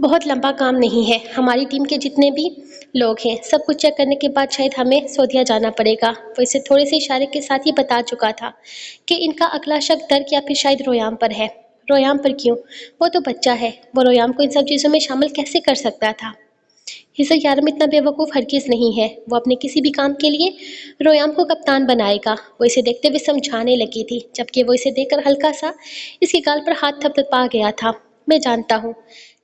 بہت لمبا کام نہیں ہے، ہماری ٹیم کے جتنے بھی لوگ ہیں سب کچھ چیک کرنے کے بعد شاید ہمیں سعودیہ جانا پڑے گا۔ وہ اسے تھوڑے سے اشارے کے ساتھ ہی بتا چکا تھا کہ ان کا اگلا شک درک یا پھر شاید رویام پر ہے۔ رویام پر کیوں؟ وہ تو بچہ ہے، وہ رویام کو ان سب چیزوں میں شامل کیسے کر سکتا تھا؟ حصہ یارم اتنا بے وقوف ہرگز نہیں ہے، وہ اپنے کسی بھی کام کے لیے رویام کو کپتان بنائے گا۔ وہ اسے دیکھتے ہوئے سمجھانے لگی تھی، جبکہ وہ اسے دیکھ کر ہلکا سا اس کے گال پر ہاتھ تھپ تھپا گیا تھا۔ میں جانتا ہوں،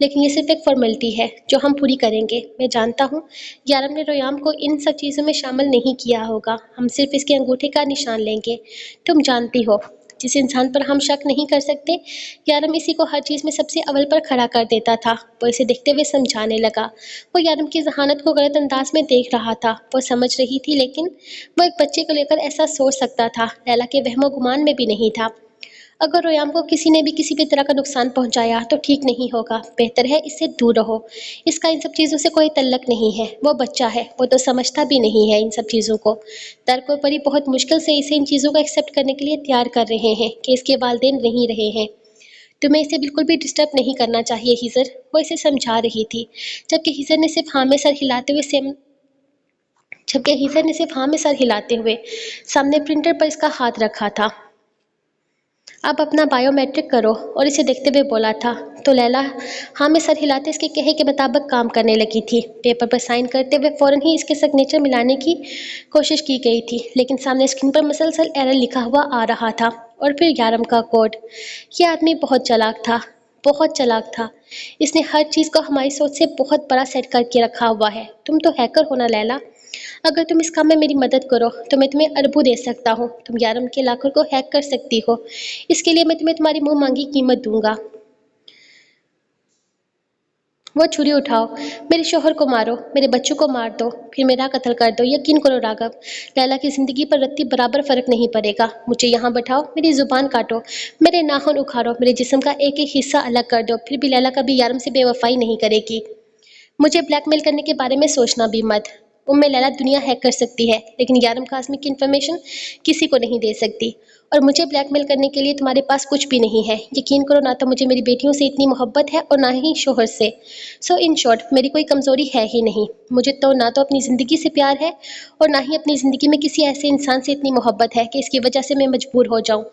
لیکن یہ صرف ایک فارمیلٹی ہے جو ہم پوری کریں گے۔ میں جانتا ہوں یارم نے رویام کو ان سب چیزوں میں شامل نہیں کیا ہوگا، ہم صرف اس کے انگوٹھے کا نشان لیں گے۔ تم جانتی ہو جس انسان پر ہم شک نہیں کر سکتے، یارم اسی کو ہر چیز میں سب سے اول پر کھڑا کر دیتا تھا۔ وہ اسے دیکھتے ہوئے سمجھانے لگا۔ وہ یارم کی ذہانت کو غلط انداز میں دیکھ رہا تھا، وہ سمجھ رہی تھی لیکن وہ ایک بچے کو لے کر ایسا سوچ سکتا تھا، لیلا کے وہم و گمان میں بھی نہیں تھا۔ اگر رویام کو کسی نے بھی کسی بھی طرح کا نقصان پہنچایا تو ٹھیک نہیں ہوگا، بہتر ہے اس سے دور رہو۔ اس کا ان سب چیزوں سے کوئی تعلق نہیں ہے، وہ بچہ ہے، وہ تو سمجھتا بھی نہیں ہے ان سب چیزوں کو۔ ترک و پری بہت مشکل سے اسے ان چیزوں کو ایکسیپٹ کرنے کے لیے تیار کر رہے ہیں کہ اس کے والدین نہیں رہے ہیں۔ تمہیں اسے بالکل بھی ڈسٹرب نہیں کرنا چاہیے ہیزر، وہ اسے سمجھا رہی تھی، جبکہ ہیزر نے صرف ہاں میں سر ہلاتے ہوئے سامنے پرنٹر پر اس کا ہاتھ رکھا تھا۔ اب اپنا بائیو میٹرک کرو، اور اسے دیکھتے ہوئے بولا تھا۔ تو لیلا ہاں میں سر ہلاتے اس کے کہے کے مطابق کام کرنے لگی تھی۔ پیپر پر سائن کرتے ہوئے فوراً ہی اس کے سگنیچر ملانے کی کوشش کی گئی تھی، لیکن سامنے اسکرین پر مسلسل ایرر لکھا ہوا آ رہا تھا، اور پھر یارم کا کوڈ۔ یہ آدمی بہت چالاک تھا، بہت چالاک تھا۔ اس نے ہر چیز کو ہماری سوچ سے بہت بڑا سیٹ کر کے رکھا ہوا ہے۔ تم تو ہیکر ہو نا لیلا، اگر تم اس کام میں میری مدد کرو تو میں تمہیں اربوں دے سکتا ہوں، تم یارم کے لاکھوں کو ہیک کر سکتی ہو، اس کے لیے میں تمہیں تمہاری منہ مانگی قیمت دوں گا۔ وہ چھری اٹھاؤ، میرے شوہر کو مارو، میرے بچوں کو مار دو، پھر میرا قتل کر دو، یقین کرو راگھو، لیلا کی زندگی پر رتی برابر فرق نہیں پڑے گا۔ مجھے یہاں بٹھاؤ، میری زبان کاٹو، میرے ناخن اکھاڑو، میرے جسم کا ایک ایک حصہ الگ کر دو، پھر بھی لیلا کبھی یارم سے بے وفائی نہیں کرے گی۔ مجھے بلیک میل کرنے کے بارے میں سوچنا بھی مت۔ لیلا دنیا ہیک کر سکتی ہے، لیکن یارم کاظمی کی انفارمیشن کسی کو نہیں دے سکتی، اور مجھے بلیک میل کرنے کے لیے تمہارے پاس کچھ بھی نہیں ہے۔ یقین کرو، نہ تو مجھے میری بیٹیوں سے اتنی محبت ہے اور نہ ہی شوہر سے۔ سو ان شارٹ، میری کوئی کمزوری ہے ہی نہیں۔ مجھے تو نہ تو اپنی زندگی سے پیار ہے اور نہ ہی اپنی زندگی میں کسی ایسے انسان سے اتنی محبت ہے کہ اس کی وجہ سے میں مجبور ہو جاؤں۔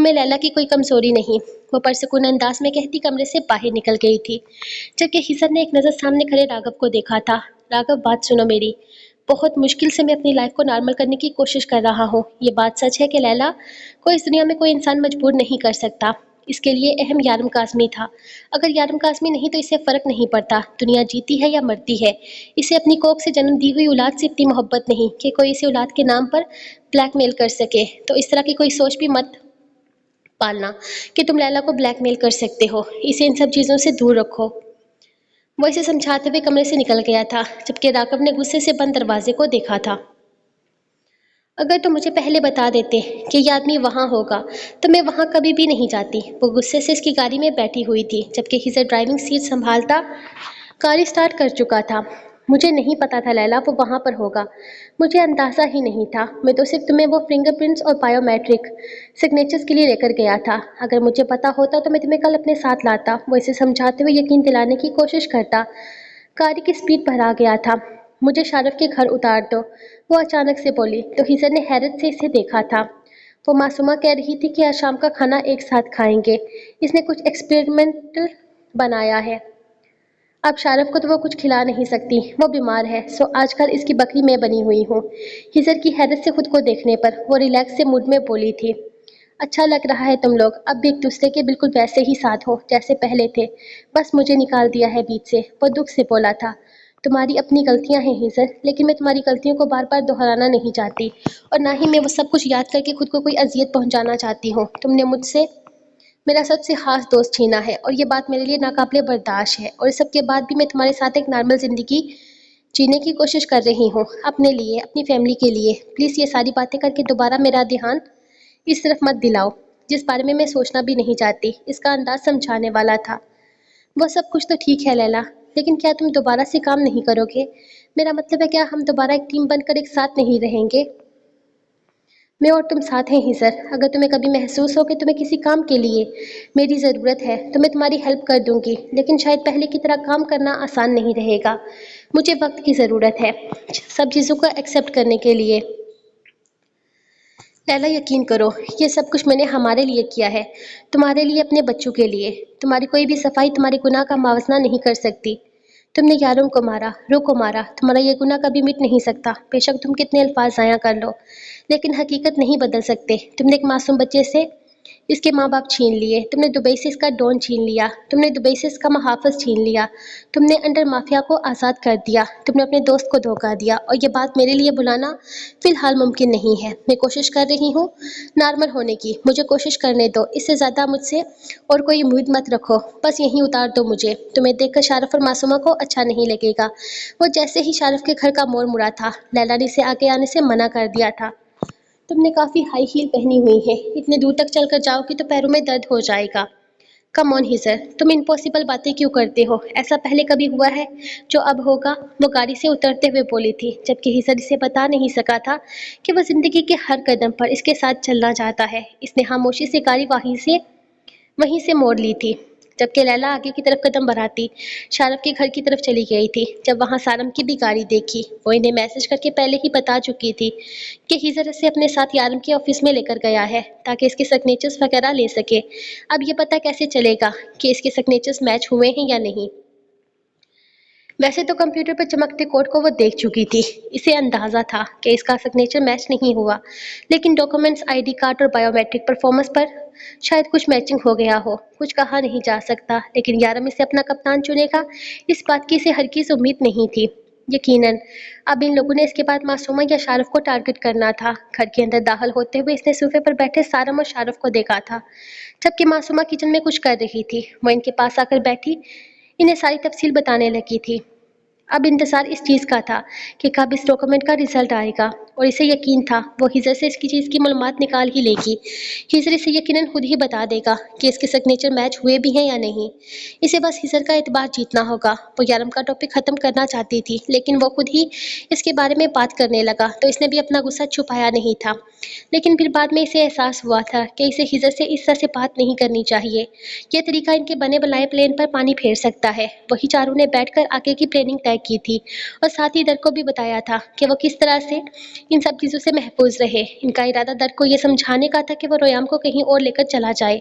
لیلا کی کوئی کمزوری نہیں، وہ پرسکون انداز میں کہتی کمرے سے باہر نکل گئی تھی، جبکہ ہیزر نے ایک نظر سامنے کھڑے راگھو کو دیکھا تھا۔ راگھو بات سنو میری، بہت مشکل سے میں اپنی لائف کو نارمل کرنے کی کوشش کر رہا ہوں۔ یہ بات سچ ہے کہ لیلا کو اس دنیا میں کوئی انسان مجبور نہیں کر سکتا، اس کے لیے اہم یارم کاظمی تھا۔ اگر یارم کاظمی نہیں تو اسے فرق نہیں پڑتا دنیا جیتی ہے یا مرتی ہے، اسے اپنی کوکھ سے جنم دی ہوئی اولاد سے اتنی محبت نہیں کہ کوئی اسے اولاد کے نام پر بلیک میل کر سکے۔ تو اس طرح کی کوئی سوچ بھی مت پالنا کہ تم لیلا کو بلیک میل کر سکتے ہو، اسے ان سب چیزوں سے دور رکھو۔ وہ اسے سمجھاتے ہوئے کمرے سے نکل گیا تھا، جبکہ راگھو نے غصے سے بند دروازے کو دیکھا تھا۔ اگر تم مجھے پہلے بتا دیتے کہ یہ آدمی وہاں ہوگا تو میں وہاں کبھی بھی نہیں جاتی۔ وہ غصے سے اس کی گاڑی میں بیٹھی ہوئی تھی، جبکہ ہیزر ڈرائیونگ سیٹ سنبھالتا گاڑی سٹارٹ کر چکا تھا۔ مجھے نہیں پتا تھا لیلا وہ وہاں پر ہوگا، مجھے اندازہ ہی نہیں تھا، میں تو صرف تمہیں وہ فنگر پرنٹس اور بائیو میٹرک سگنیچرز کے لیے لے کر گیا تھا۔ اگر مجھے پتا ہوتا تو میں تمہیں کل اپنے ساتھ لاتا۔ وہ اسے سمجھاتے ہوئے یقین دلانے کی کوشش کرتا۔ گاڑی کی سپیڈ بڑھا گیا تھا۔ مجھے شارف کے گھر اتار دو، وہ اچانک سے بولی، تو ہیزر نے حیرت سے اسے دیکھا تھا۔ وہ معصومہ کہہ رہی تھی کہ آج شام کا کھانا ایک ساتھ کھائیں گے، اس نے کچھ ایکسپیریمنٹل بنایا ہے۔ اب شارف کو تو وہ کچھ کھلا نہیں سکتی، وہ بیمار ہے، سو آج کل اس کی بکری میں بنی ہوئی ہوں۔ ہیزر کی حیرت سے خود کو دیکھنے پر وہ ریلیکس سے موڈ میں بولی تھی، اچھا لگ رہا ہے تم لوگ اب بھی ایک دوسرے کے بالکل ویسے ہی ساتھ ہو جیسے پہلے تھے، بس مجھے نکال دیا ہے بیچ سے۔ وہ دکھ سے بولا تھا، تمہاری اپنی غلطیاں ہیں ہیزر، لیکن میں تمہاری غلطیوں کو بار بار دہرانا نہیں چاہتی، اور نہ ہی میں وہ سب کچھ یاد کر کے خود کو کوئی اذیت پہنچانا چاہتی ہوں۔ تم نے مجھ سے میرا سب سے خاص دوست چھینا ہے، اور یہ بات میرے لیے ناقابل برداشت ہے، اور اس سب کے بعد بھی میں تمہارے ساتھ ایک نارمل زندگی جینے کی کوشش کر رہی ہوں، اپنے لیے، اپنی فیملی کے لیے۔ پلیز یہ ساری باتیں کر کے دوبارہ میرا دھیان اس طرف مت دلاؤ جس بارے میں سوچنا بھی نہیں چاہتی۔ اس کا انداز سمجھانے والا تھا۔ وہ سب کچھ تو ٹھیک ہے لیلا، لیکن کیا تم دوبارہ سے کام نہیں کرو گے؟ میرا مطلب ہے کیا ہم دوبارہ ایک ٹیم بن کر ایک ساتھ نہیں رہیں گے؟ میں اور تم ساتھ ہیں ہزر، اگر تمہیں کبھی محسوس ہو کہ تمہیں کسی کام کے لیے میری ضرورت ہے تو میں تمہاری ہیلپ کر دوں گی، لیکن شاید پہلے کی طرح کام کرنا آسان نہیں رہے گا۔ مجھے وقت کی ضرورت ہے سب چیزوں کو ایکسیپٹ کرنے کے لیے۔ لیلا، یقین کرو، یہ سب کچھ میں نے ہمارے لیے کیا ہے، تمہارے لیے، اپنے بچوں کے لیے۔ تمہاری کوئی بھی صفائی تمہارے گناہ کا موازنہ نہیں کر سکتی۔ تم نے یاروں کو مارا، روح کو مارا، تمہارا یہ گناہ کبھی مٹ نہیں سکتا، بے شک تم کتنے الفاظ ضائع کر لو، لیکن حقیقت نہیں بدل سکتے۔ تم نے ایک معصوم بچے سے اس کے ماں باپ چھین لیے، تم نے دبئی سے اس کا ڈون چھین لیا، تم نے دبئی سے اس کا محافظ چھین لیا، تم نے انڈر مافیا کو آزاد کر دیا، تم نے اپنے دوست کو دھوکہ دیا، اور یہ بات میرے لیے بلانا فی الحال ممکن نہیں ہے۔ میں کوشش کر رہی ہوں نارمل ہونے کی، مجھے کوشش کرنے دو، اس سے زیادہ مجھ سے اور کوئی امید مت رکھو، بس یہیں اتار دو مجھے۔ تمہیں دیکھ کر شارف اور معصومہ کو اچھا نہیں لگے گا۔ وہ جیسے ہی شارف کے گھر کا موڑ مڑا تھا، لیلا نے اسے آگے آنے سے منع کر دیا تھا۔ تم نے کافی ہائی ہیل پہنی ہوئی ہے، اتنے دور تک چل کر جاؤ گی تو پیروں میں درد ہو جائے گا۔ کم آن ہزر، تم امپاسبل باتیں کیوں کرتے ہو؟ ایسا پہلے کبھی ہوا ہے جو اب ہوگا؟ وہ گاڑی سے اترتے ہوئے بولی تھی، جبکہ ہزر اسے بتا نہیں سکا تھا کہ وہ زندگی کے ہر قدم پر اس کے ساتھ چلنا چاہتا ہے۔ اس نے خاموشی سے گاڑی وہیں سے موڑ لی تھی، جبکہ لیلا آگے کی طرف قدم بڑھاتی شارف کے گھر کی طرف چلی گئی تھی۔ جب وہاں سارم کی بھی گاڑی دیکھی، وہ انہیں میسج کر کے پہلے ہی بتا چکی تھی کہ ہزر اسے اپنے ساتھ یارم کے آفس میں لے کر گیا ہے تاکہ اس کے سگنیچرز وغیرہ لے سکے۔ اب یہ پتہ کیسے چلے گا کہ اس کے سگنیچرز میچ ہوئے ہیں یا نہیں؟ ویسے تو کمپیوٹر پر چمکتے کوڈ کو وہ دیکھ چکی تھی، اسے اندازہ تھا کہ اس کا سگنیچر میچ نہیں ہوا، لیکن ڈاکومنٹس، آئی ڈی کارڈ اور بائیو میٹرک پرفارمنس پر شاید کچھ میچنگ ہو گیا ہو۔ کچھ کہا نہیں جا سکتا، لیکن یارم اسے اپنا کپتان چنے گا اس بات کی اسے ہرگز امید نہیں تھی۔ یقیناً اب ان لوگوں نے اس کے بعد معصومہ یا شارف کو ٹارگٹ کرنا تھا۔ گھر کے اندر داخل ہوتے ہوئے اس نے صوفے پر بیٹھے سارم اور شارف کو دیکھا تھا، جبکہ معصومہ کچن میں کچھ کر رہی تھی۔ وہ ان کے پاس آ کر بیٹھی انہیں ساری تفصیل بتانے لگی تھی۔ اب انتظار اس چیز کا تھا کہ کب اس ڈاکومنٹ کا رزلٹ آئے گا، اور اسے یقین تھا وہ ہزر سے اس کی چیز کی معلومات نکال ہی لے گی۔ ہزر اسے یقیناً خود ہی بتا دے گا کہ اس کے سگنیچر میچ ہوئے بھی ہیں یا نہیں۔ اسے بس ہزر کا اعتبار جیتنا ہوگا۔ وہ یارم کا ٹاپک ختم کرنا چاہتی تھی، لیکن وہ خود ہی اس کے بارے میں بات کرنے لگا تو اس نے بھی اپنا غصہ چھپایا نہیں تھا۔ لیکن پھر بعد میں اسے احساس ہوا تھا کہ اسے ہزر سے اس طرح سے بات نہیں کرنی چاہیے۔ یہ طریقہ ان کے بنے بنائے پلان پر پانی پھیر سکتا ہے۔ وہی چاروں نے بیٹھ کر آگے کی پلاننگ طے کی تھی، اور ساتھ ہی در کو بھی بتایا تھا کہ وہ کس طرح سے ان سب چیزوں سے محفوظ رہے۔ ان کا ارادہ در کو یہ سمجھانے کا تھا کہ وہ رویام کو کہیں اور لے کر چلا جائے،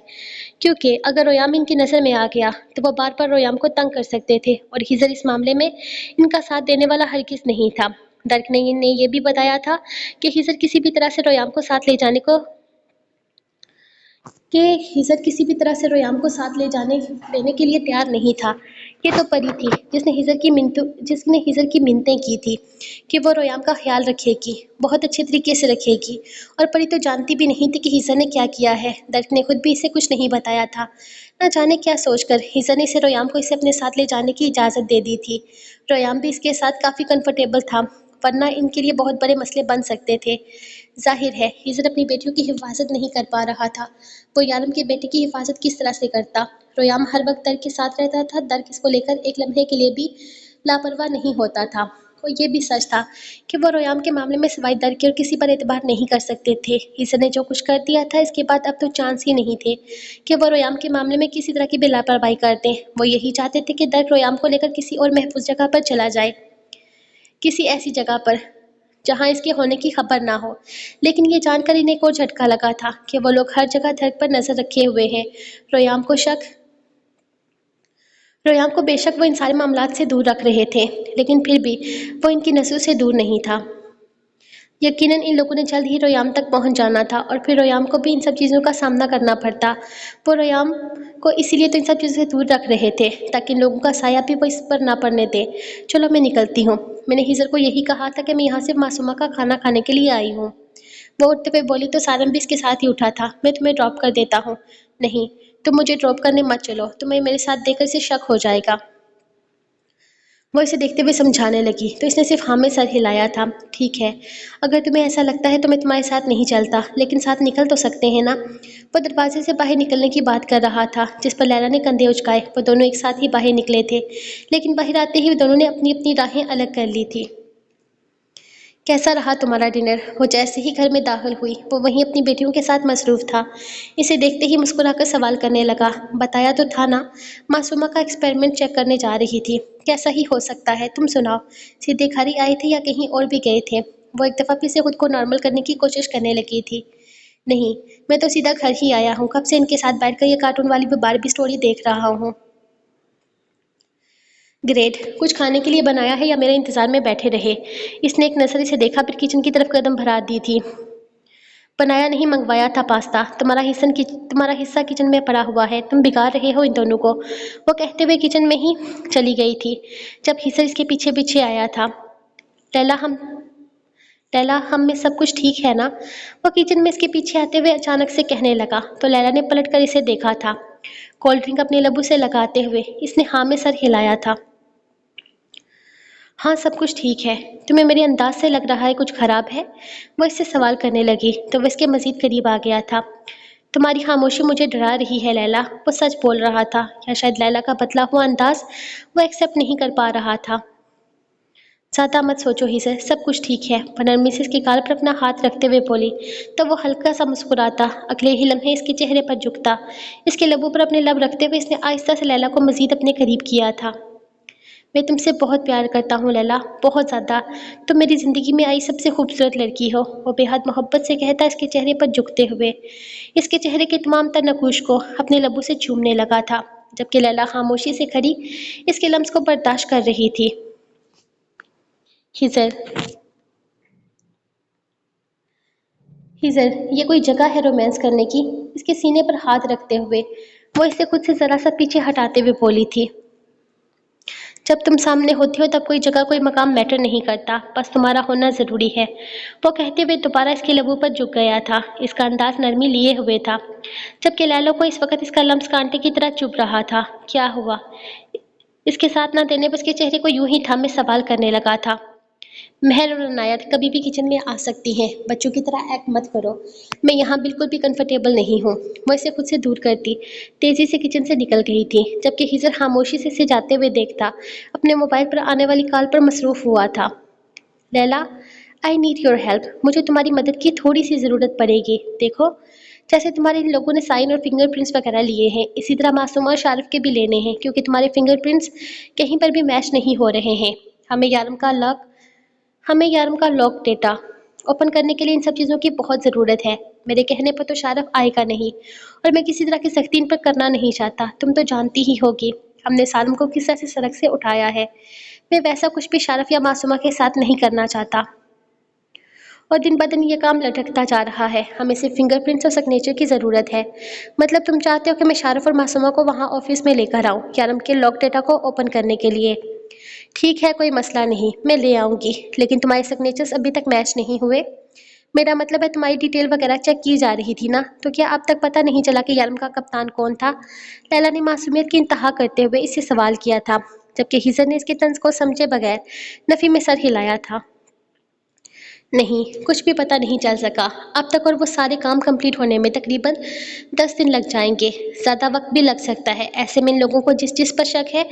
کیونکہ اگر رویام ان کی نظر میں آ گیا تو وہ بار بار رویام کو تنگ کر سکتے تھے، اور ہزر اس معاملے میں ان کا ساتھ دینے والا ہرگز نہیں تھا۔ درک نے انہیں یہ بھی بتایا تھا کہ ہزر کسی بھی طرح سے رویام کو ساتھ لے لینے کے لیے تیار نہیں تھا۔ یہ تو پری تھی جس نے ہزر کی منتیں کی تھی کہ وہ رویام کا خیال رکھے گی، بہت اچھے طریقے سے رکھے گی، اور پری تو جانتی بھی نہیں تھی کہ ہزر نے کیا کیا ہے۔ درک نے خود بھی اسے کچھ نہیں بتایا تھا، نہ جانے کیا سوچ کر ہزر نے رویام کو اسے اپنے ساتھ لے جانے کی اجازت دے دی تھی۔ رویام بھی اس کے ساتھ کافی کنفرٹیبل تھا، ورنہ ان کے لیے بہت بڑے مسئلے بن سکتے تھے۔ ظاہر ہے ہزر اپنی بیٹیوں کی حفاظت نہیں کر پا رہا تھا، وہ یارم کے بیٹے کی حفاظت کس طرح سے کرتا؟ رویام ہر وقت در کے ساتھ رہتا تھا، در اس کو لے کر ایک لمحے کے لیے بھی لاپرواہ نہیں ہوتا تھا۔ اور یہ بھی سچ تھا کہ وہ رویام کے معاملے میں سوائے در کے اور کسی پر اعتبار نہیں کر سکتے تھے۔ ہزر نے جو کچھ کر دیا تھا اس کے بعد اب تو چانس ہی نہیں تھے کہ وہ رویام کے معاملے میں کسی طرح کی بھی لاپرواہی کر دیں۔ وہ یہی چاہتے تھے کہ در رویام کو لے کر کسی اور محفوظ جگہ پر چلا جائے، کسی ایسی جگہ پر جہاں اس کے ہونے کی خبر نہ ہو۔ لیکن یہ جان کر انہیں ایک اور جھٹکا لگا تھا کہ وہ لوگ ہر جگہ درک پر نظر رکھے ہوئے ہیں۔ رویام کو بے شک وہ ان سارے معاملات سے دور رکھ رہے تھے، لیکن پھر بھی وہ ان کی نظروں سے دور نہیں تھا۔ یقیناً ان لوگوں نے جلد ہی رویام تک پہنچ جانا تھا، اور پھر رویام کو بھی ان سب چیزوں کا سامنا کرنا پڑتا۔ وہ رویام کو اسی لیے تو ان سب چیزوں سے دور رکھ رہے تھے تاکہ ان لوگوں کا سایہ بھی وہ اس پر نہ پڑنے دے۔ چلو میں نکلتی ہوں، میں نے ہزر کو یہی کہا تھا کہ میں یہاں صرف معصومہ کا کھانا کھانے کے لیے آئی ہوں۔ وہ اٹھتے ہوئے بولی تو سارم بھی اس کے ساتھ ہی اٹھا تھا۔ میں تمہیں ڈراپ کر دیتا ہوں۔ نہیں، تم مجھے ڈراپ کرنے مت چلو، تمہیں میرے ساتھ دیکھ کر اسے شک ہو جائے گا۔ وہ اسے دیکھتے ہوئے سمجھانے لگی تو اس نے صرف ہاں میں سر ہلایا تھا۔ ٹھیک ہے، اگر تمہیں ایسا لگتا ہے تو میں تمہارے ساتھ نہیں چلتا، لیکن ساتھ نکل تو سکتے ہیں نا؟ وہ دروازے سے باہر نکلنے کی بات کر رہا تھا، جس پر لیلا نے کندھے اچکائے۔ وہ دونوں ایک ساتھ ہی باہر نکلے تھے، لیکن باہر آتے ہی وہ دونوں نے اپنی اپنی راہیں الگ کر لی تھی۔ کیسا رہا تمہارا ڈنر؟ وہ جیسے ہی گھر میں داخل ہوئی وہ وہیں اپنی بیٹیوں کے ساتھ مصروف تھا۔ اسے دیکھتے ہی مسکرا کر سوال کرنے لگا، بتایا تو تھا نا، معصومہ کا ایکسپیریمنٹ چیک کرنے جا رہی تھی۔ کیسا ہی ہو سکتا ہے، تم سناؤ، سیدھے گھر ہی آئے تھے یا کہیں اور بھی گئے تھے؟ وہ ایک دفعہ پھر سے خود کو نارمل کرنے کی کوشش کرنے لگی تھی۔ نہیں، میں تو سیدھا گھر ہی آیا ہوں، کب سے ان کے ساتھ بیٹھ کر یہ کارٹون والی باربی سٹوری دیکھ رہا ہوں۔ گریٹ، کچھ کھانے کے لیے بنایا ہے یا میرے انتظار میں بیٹھے رہے؟ اس نے ایک نظر اسے دیکھا پھر کچن کی طرف قدم بڑھا دی تھی۔ بنایا نہیں، منگوایا تھا پاستا، تمہارا حصہ کچن میں پڑا ہوا ہے، تم بگاڑ رہے ہو ان دونوں کو۔ وہ کہتے ہوئے کچن میں ہی چلی گئی تھی جب حصہ اس کے پیچھے پیچھے آیا تھا۔ لیلا ہم لیلا ہم میں سب کچھ ٹھیک ہے نا؟ وہ کچن میں اس کے پیچھے آتے ہوئے اچانک سے کہنے لگا تو لیلا نے پلٹ کر اسے دیکھا تھا، کولڈ ڈرنک اپنے لبوں سے لگاتے ہوئے اس نے ہاں میں سر ہلایا تھا۔ ہاں سب کچھ ٹھیک ہے، تمہیں میرے انداز سے لگ رہا ہے کچھ خراب ہے؟ وہ اس سے سوال کرنے لگی تو وہ اس کے مزید قریب آ گیا تھا۔ تمہاری خاموشی مجھے ڈرا رہی ہے لیلا، وہ سچ بول رہا تھا یا شاید لیلا کا بدلا ہوا انداز وہ ایکسیپٹ نہیں کر پا رہا تھا۔ زیادہ مت سوچو ہی سے، سب کچھ ٹھیک ہے، وہ نرمی سے اس کے گال پر اپنا ہاتھ رکھتے ہوئے بولی تو وہ ہلکا سا مسکراتا، اگلے ہی لمحے اس کے چہرے پر جھکتا، اس کے لبوں پر اپنے لب رکھتے ہوئے اس نے آہستہ سے لیلا کو مزید اپنے قریب کیا تھا۔ میں تم سے بہت پیار کرتا ہوں لیلا، بہت زیادہ، تم میری زندگی میں آئی سب سے خوبصورت لڑکی ہو، وہ بے حد محبت سے کہتا اس کے چہرے پر جھکتے ہوئے اس کے چہرے کے تمام تر نقوش کو اپنے لبوں سے چومنے لگا تھا، جبکہ لیلا خاموشی سے کھڑی اس کے لمس کو برداشت کر رہی تھی۔ ہزر ہزر یہ کوئی جگہ ہے رومانس کرنے کی؟ اس کے سینے پر ہاتھ رکھتے ہوئے وہ اسے خود سے ذرا سا پیچھے ہٹاتے ہوئے بولی تھی۔ جب تم سامنے ہوتی ہو تب کوئی جگہ کوئی مقام میٹر نہیں کرتا، بس تمہارا ہونا ضروری ہے، وہ کہتے ہوئے دوبارہ اس کے لبوں پر جھک گیا تھا، اس کا انداز نرمی لیے ہوئے تھا، جبکہ لیلا کو اس وقت اس کا لمس کانٹے کی طرح چبھ رہا تھا۔ کیا ہوا؟ اس کے ساتھ نہ دینے پر اس کے چہرے کو یوں ہی تھامے سوال کرنے لگا تھا۔ مہر اور عنایت کبھی بھی کچن میں آ سکتی ہیں، بچوں کی طرح ایکٹ مت کرو، میں یہاں بالکل بھی کنفرٹیبل نہیں ہوں۔ وہ اسے خود سے دور کرتی تیزی سے کچن سے نکل گئی تھی، جبکہ ہزر خاموشی سے اسے جاتے ہوئے دیکھتا اپنے موبائل پر آنے والی کال پر مصروف ہوا تھا۔ لیلا آئی نیڈ یور ہیلپ، مجھے تمہاری مدد کی تھوڑی سی ضرورت پڑے گی۔ دیکھو جیسے تمہارے ان لوگوں نے سائن اور فنگر پرنٹس وغیرہ لیے ہیں، اسی طرح معصومہ اور شارف کے بھی لینے ہیں، کیونکہ تمہارے فنگر پرنٹس کہیں پر بھی میچ نہیں ہو رہے ہیں۔ ہمیں یارم کا لاک ڈیٹا اوپن کرنے کے لیے ان سب چیزوں کی بہت ضرورت ہے۔ میرے کہنے پر تو شارف آئے گا نہیں، اور میں کسی طرح کی سختی ان پر کرنا نہیں چاہتا، تم تو جانتی ہی ہوگی ہم نے سالم کو کس طرح سے سڑک سے اٹھایا ہے، میں ویسا کچھ بھی شارف یا معصومہ کے ساتھ نہیں کرنا چاہتا، اور دن بدن یہ کام لٹکتا جا رہا ہے، ہمیں صرف فنگر پرنٹس اور سگنیچر کی ضرورت ہے۔ مطلب تم چاہتے ہو کہ میں شارف اور معصومہ کو وہاں آفس میں لے کر آؤں یارم کے لاک ڈیٹا کو اوپن کرنے کے لیے؟ ٹھیک ہے، کوئی مسئلہ نہیں، میں لے آؤں گی، لیکن تمہارے سگنیچرز ابھی تک میچ نہیں ہوئے؟ میرا مطلب ہے تمہاری ڈیٹیل وغیرہ چیک کی جا رہی تھی نا، تو کیا اب تک پتہ نہیں چلا کہ یارم کا کپتان کون تھا؟ لیلا نے معصومیت کی انتہا کرتے ہوئے اس سے سوال کیا تھا، جبکہ ہزر نے اس کے طنز کو سمجھے بغیر نفی میں سر ہلایا تھا۔ نہیں، کچھ بھی پتہ نہیں چل سکا اب تک، اور وہ سارے کام کمپلیٹ ہونے میں تقریباً 10 دن لگ جائیں گے، زیادہ وقت بھی لگ سکتا ہے، ایسے میں ان لوگوں کو جس جس پر شک ہے